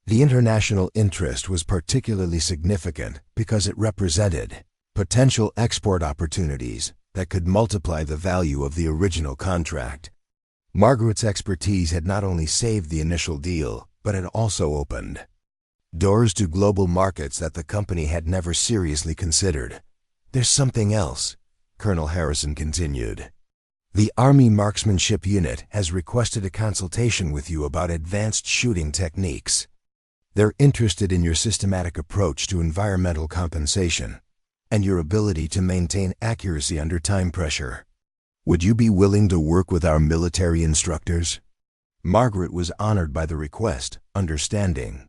The international interest was particularly significant because it represented potential export opportunities that could multiply the value of the original contract. Margaret's expertise had not only saved the initial deal, but it also opened doors to global markets that the company had never seriously considered. "There's something else," Colonel Harrison continued. "The Army Marksmanship Unit has requested a consultation with you about advanced shooting techniques. They're interested in your systematic approach to environmental compensation and your ability to maintain accuracy under time pressure. Would you be willing to work with our military instructors?" Margaret was honored by the request, understanding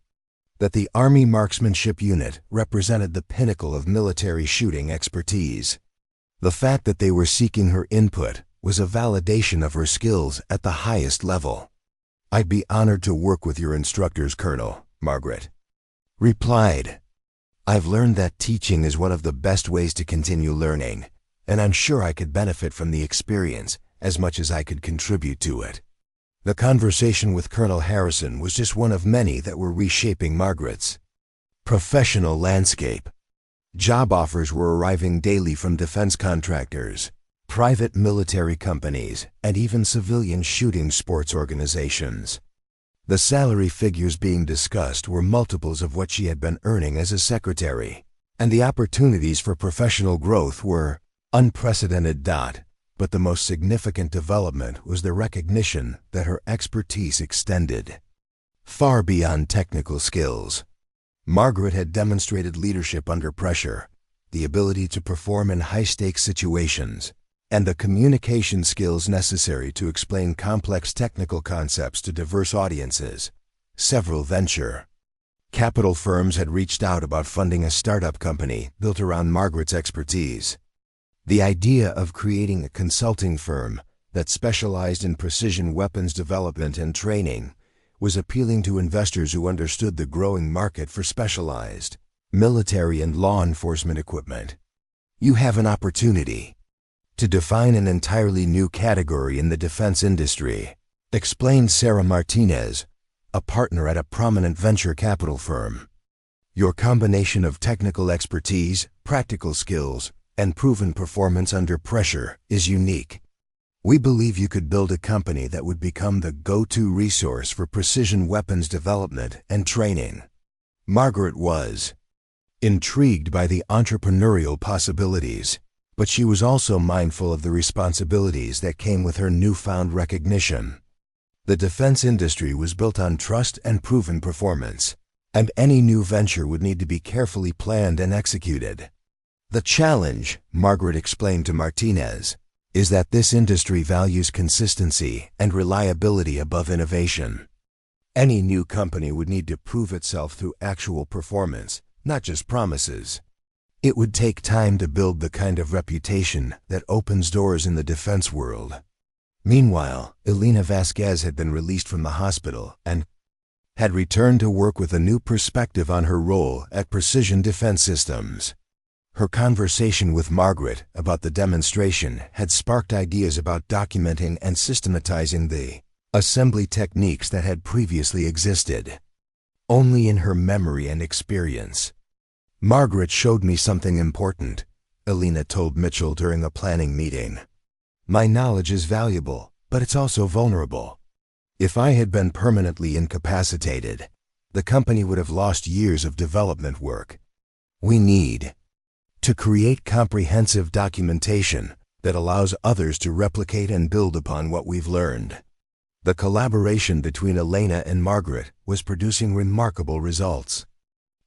that the Army Marksmanship Unit represented the pinnacle of military shooting expertise. The fact that they were seeking her input was a validation of her skills at the highest level. "I'd be honored to work with your instructors, Colonel," Margaret replied. "I've learned that teaching is one of the best ways to continue learning, and I'm sure I could benefit from the experience as much as I could contribute to it." The conversation with Colonel Harrison was just one of many that were reshaping Margaret's professional landscape. Job offers were arriving daily from defense contractors, private military companies, and even civilian shooting sports organizations. The salary figures being discussed were multiples of what she had been earning as a secretary, and the opportunities for professional growth were unprecedented. But the most significant development was the recognition that her expertise extended far beyond technical skills. Margaret had demonstrated leadership under pressure, the ability to perform in high-stakes situations, and the communication skills necessary to explain complex technical concepts to diverse audiences. Several venture capital firms had reached out about funding a startup company built around Margaret's expertise. The idea of creating a consulting firm that specialized in precision weapons development and training was appealing to investors who understood the growing market for specialized military and law enforcement equipment. "You have an opportunity to define an entirely new category in the defense industry," explained Sarah Martinez, a partner at a prominent venture capital firm. "Your combination of technical expertise, practical skills, and proven performance under pressure is unique. We believe you could build a company that would become the go-to resource for precision weapons development and training." Margaret was intrigued by the entrepreneurial possibilities, but she was also mindful of the responsibilities that came with her newfound recognition. The defense industry was built on trust and proven performance, and any new venture would need to be carefully planned and executed. "The challenge," Margaret explained to Martinez, "is that this industry values consistency and reliability above innovation. Any new company would need to prove itself through actual performance, not just promises. It would take time to build the kind of reputation that opens doors in the defense world." Meanwhile, Elena Vasquez had been released from the hospital and had returned to work with a new perspective on her role at Precision Defense Systems. Her conversation with Margaret about the demonstration had sparked ideas about documenting and systematizing the assembly techniques that had previously existed only in her memory and experience. "Margaret showed me something important," Elena told Mitchell during a planning meeting. "My knowledge is valuable, but it's also vulnerable. If I had been permanently incapacitated, the company would have lost years of development work. We need to create comprehensive documentation that allows others to replicate and build upon what we've learned." The collaboration between Elena and Margaret was producing remarkable results.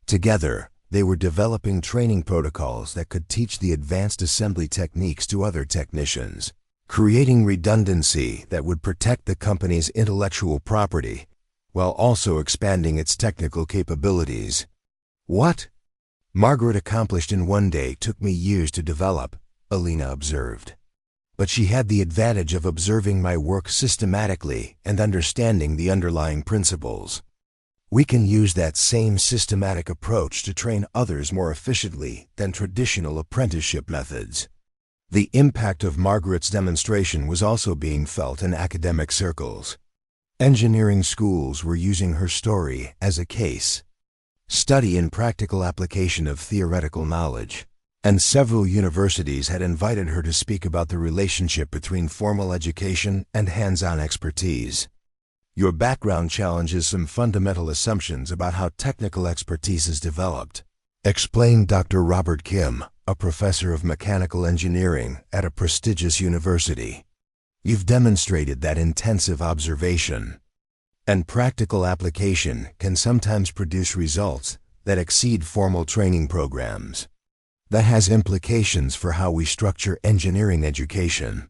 Together, they were developing training protocols that could teach the advanced assembly techniques to other technicians, creating redundancy that would protect the company's intellectual property while also expanding its technical capabilities. What Margaret accomplished in one day took me years to develop, Elena observed. But she had the advantage of observing my work systematically and understanding the underlying principles. We can use that same systematic approach to train others more efficiently than traditional apprenticeship methods. The impact of Margaret's demonstration was also being felt in academic circles. Engineering schools were using her story as a case study in practical application of theoretical knowledge, and several universities had invited her to speak about the relationship between formal education and hands-on expertise. Your background challenges some fundamental assumptions about how technical expertise is developed, explained Dr. Robert Kim, a professor of mechanical engineering at a prestigious university. You've demonstrated that intensive observation and practical application can sometimes produce results that exceed formal training programs. That has implications for how we structure engineering education.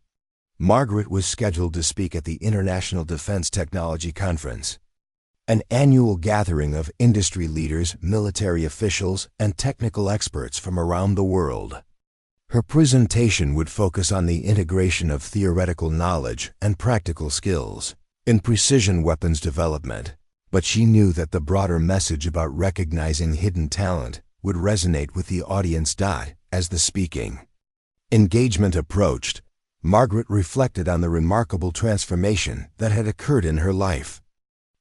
Margaret was scheduled to speak at the International Defense Technology Conference, an annual gathering of industry leaders, military officials, and technical experts from around the world. Her presentation would focus on the integration of theoretical knowledge and practical skills in precision weapons development, but she knew that the broader message about recognizing hidden talent would resonate with the audience. As the speaking engagement approached, Margaret reflected on the remarkable transformation that had occurred in her life.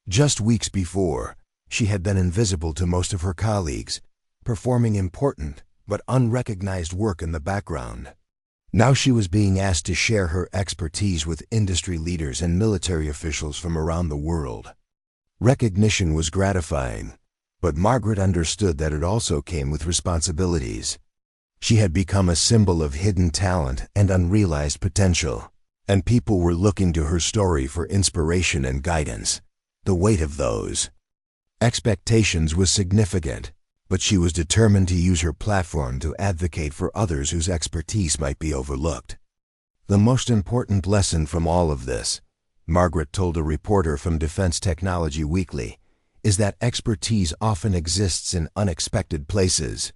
Just weeks before, she had been invisible to most of her colleagues, performing important but unrecognized work in the background. Now she was being asked to share her expertise with industry leaders and military officials from around the world. Recognition was gratifying, but Margaret understood that it also came with responsibilities. She had become a symbol of hidden talent and unrealized potential, and people were looking to her story for inspiration and guidance. The weight of those expectations was significant, but she was determined to use her platform to advocate for others whose expertise might be overlooked. The most important lesson from all of this, Margaret told a reporter from Defense Technology Weekly, is that expertise often exists in unexpected places.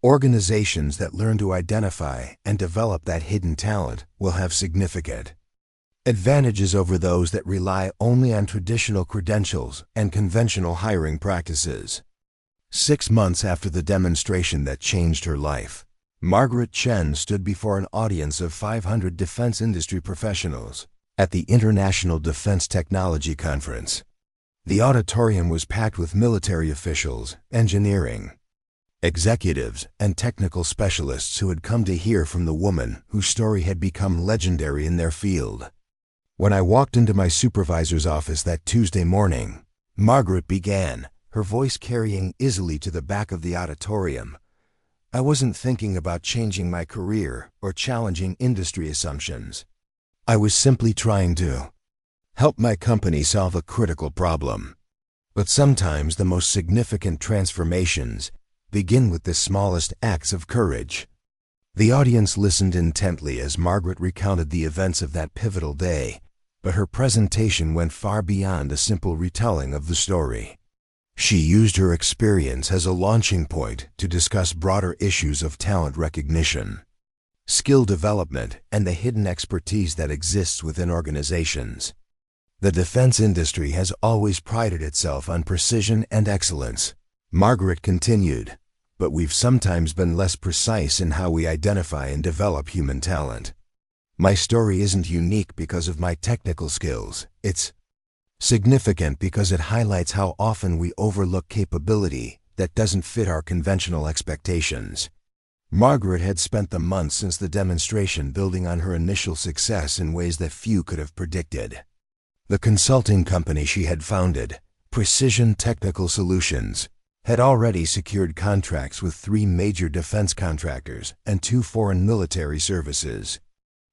Organizations that learn to identify and develop that hidden talent will have significant advantages over those that rely only on traditional credentials and conventional hiring practices. 6 months after the demonstration that changed her life, Margaret Chen stood before an audience of 500 defense industry professionals at the International Defense Technology Conference. The auditorium was packed with military officials, engineering executives, and technical specialists who had come to hear from the woman whose story had become legendary in their field. When I walked into my supervisor's office that Tuesday morning, Margaret began, her voice carrying easily to the back of the auditorium. I wasn't thinking about changing my career or challenging industry assumptions. I was simply trying to help my company solve a critical problem. But sometimes the most significant transformations begin with the smallest acts of courage. The audience listened intently as Margaret recounted the events of that pivotal day, but her presentation went far beyond a simple retelling of the story. She used her experience as a launching point to discuss broader issues of talent recognition, skill development, and the hidden expertise that exists within organizations. The defense industry has always prided itself on precision and excellence, Margaret continued, but we've sometimes been less precise in how we identify and develop human talent. My story isn't unique because of my technical skills. It's significant because it highlights how often we overlook capability that doesn't fit our conventional expectations. Margaret had spent the months since the demonstration building on her initial success in ways that few could have predicted. The consulting company she had founded, Precision Technical Solutions, had already secured contracts with 3 major defense contractors and 2 foreign military services.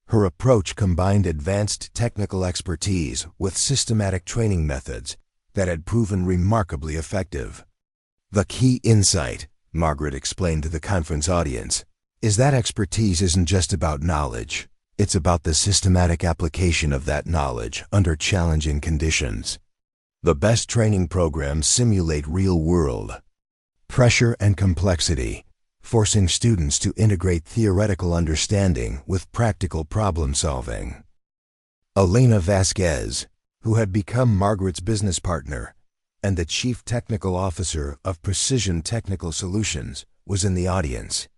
Her approach combined advanced technical expertise with systematic training methods that had proven remarkably effective. The key insight, Margaret explained to the conference audience, is that expertise isn't just about knowledge. It's about the systematic application of that knowledge under challenging conditions. The best training programs simulate real-world pressure and complexity, forcing students to integrate theoretical understanding with practical problem-solving. Elena Vasquez, who had become Margaret's business partner and the Chief Technical Officer of Precision Technical Solutions, was in the audience.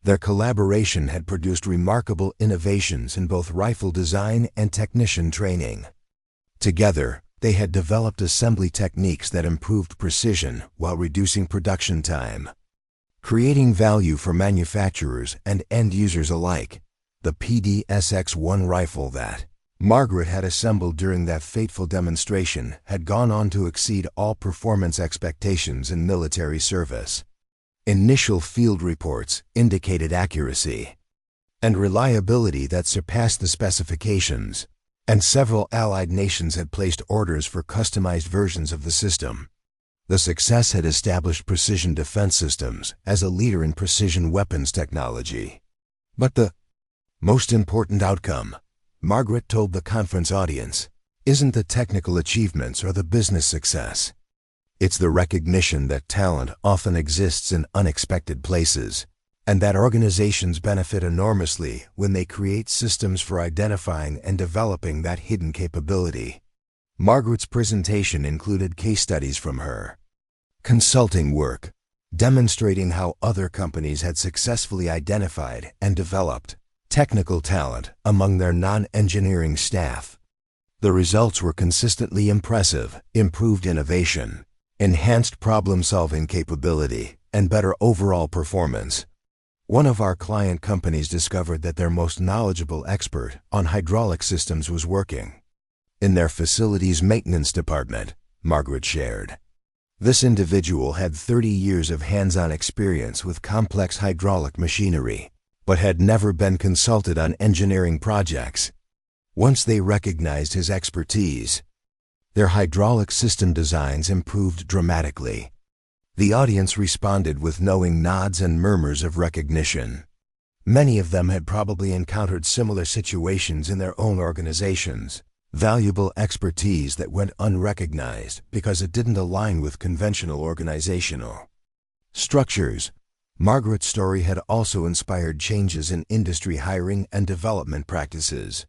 Their collaboration had produced remarkable innovations in both rifle design and technician training. Together, they had developed assembly techniques that improved precision while reducing production time. Creating value for manufacturers and end users alike, the PDSX-1 rifle that Margaret had assembled during that fateful demonstration had gone on to exceed all performance expectations in military service. Initial field reports indicated accuracy and reliability that surpassed the specifications, and several allied nations had placed orders for customized versions of the system. The success had established Precision Defense Systems as a leader in precision weapons technology. But the most important outcome, Margaret told the conference audience, isn't the technical achievements or the business success. It's the recognition that talent often exists in unexpected places, and that organizations benefit enormously when they create systems for identifying and developing that hidden capability. Margaret's presentation included case studies from her consulting work, demonstrating how other companies had successfully identified and developed technical talent among their non-engineering staff. The results were consistently impressive: improved innovation, enhanced problem-solving capability, and better overall performance. One of our client companies discovered that their most knowledgeable expert on hydraulic systems was working in their facilities maintenance department, Margaret shared. This individual had 30 years of hands-on experience with complex hydraulic machinery, but had never been consulted on engineering projects. Once they recognized his expertise, their hydraulic system designs improved dramatically. The audience responded with knowing nods and murmurs of recognition. Many of them had probably encountered similar situations in their own organizations. Valuable expertise that went unrecognized because it didn't align with conventional organizational structures. Margaret's story had also inspired changes in industry hiring and development practices.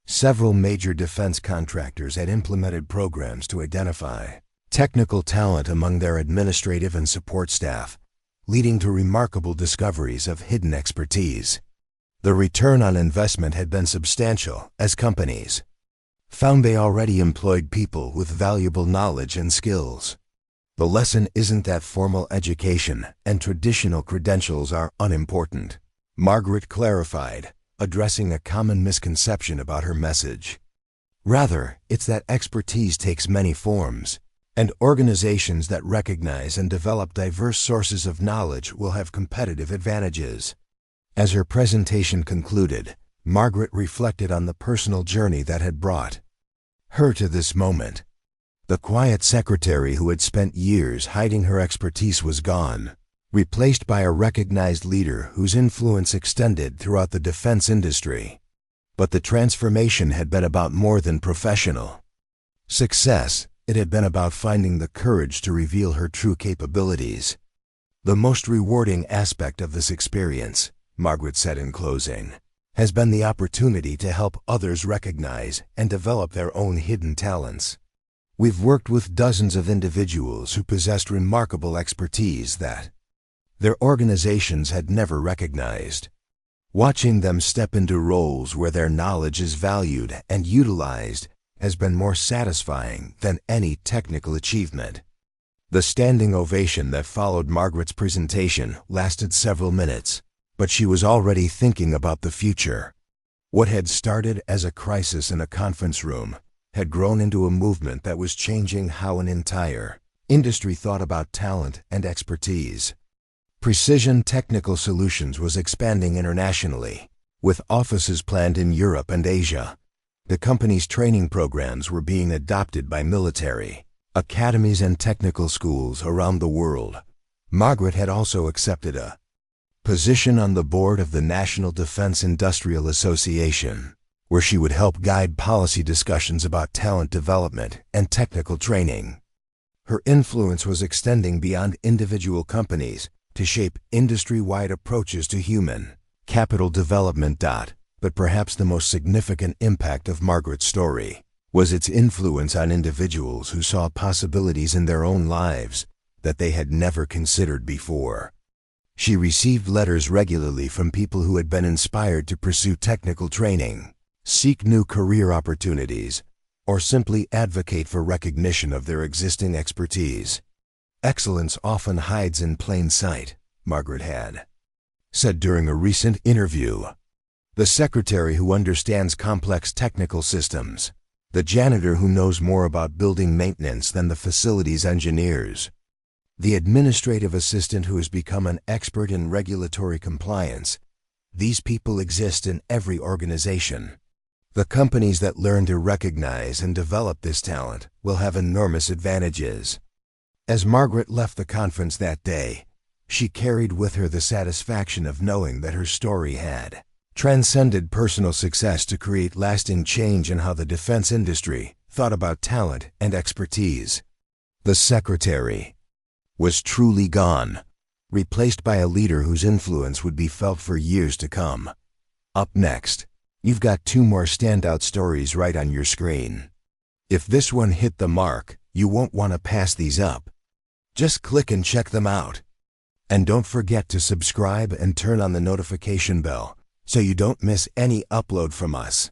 Several major defense contractors had implemented programs to identify technical talent among their administrative and support staff, leading to remarkable discoveries of hidden expertise. The return on investment had been substantial as companies found they already employed people with valuable knowledge and skills. The lesson isn't that formal education and traditional credentials are unimportant, Margaret clarified, addressing a common misconception about her message. Rather, it's that expertise takes many forms, and organizations that recognize and develop diverse sources of knowledge will have competitive advantages. As her presentation concluded, Margaret reflected on the personal journey that had brought her to this moment. The quiet secretary who had spent years hiding her expertise was gone, replaced by a recognized leader whose influence extended throughout the defense industry. But the transformation had been about more than professional success. It had been about finding the courage to reveal her true capabilities. The most rewarding aspect of this experience, Margaret said in closing, has been the opportunity to help others recognize and develop their own hidden talents. We've worked with dozens of individuals who possessed remarkable expertise that their organizations had never recognized. Watching them step into roles where their knowledge is valued and utilized has been more satisfying than any technical achievement. The standing ovation that followed Margaret's presentation lasted several minutes, but she was already thinking about the future. What had started as a crisis in a conference room had grown into a movement that was changing how an entire industry thought about talent and expertise. Precision Technical Solutions was expanding internationally, With offices planned in Europe and Asia, the company's training programs were being adopted by military academies and technical schools around the world. Margaret had also accepted a position on the board of the National Defense Industrial Association, where she would help guide policy discussions about talent development and technical training. Her influence was extending beyond individual companies to shape industry-wide approaches to human capital development. But perhaps the most significant impact of Margaret's story was its influence on individuals who saw possibilities in their own lives that they had never considered before. She received letters regularly from people who had been inspired to pursue technical training, seek new career opportunities, or simply advocate for recognition of their existing expertise. Excellence often hides in plain sight, Margaret had said during a recent interview. The secretary who understands complex technical systems, the janitor who knows more about building maintenance than the facilities engineers, the administrative assistant who has become an expert in regulatory compliance. These people exist in every organization. The companies that learn to recognize and develop this talent will have enormous advantages. As Margaret left the conference that day, she carried with her the satisfaction of knowing that her story had transcended personal success to create lasting change in how the defense industry thought about talent and expertise. The secretary was truly gone, replaced by a leader whose influence would be felt for years to come. Up next, you've got two more standout stories right on your screen. If this one hit the mark, you won't want to pass these up. Just click and check them out. And don't forget to subscribe and turn on the notification bell so you don't miss any upload from us.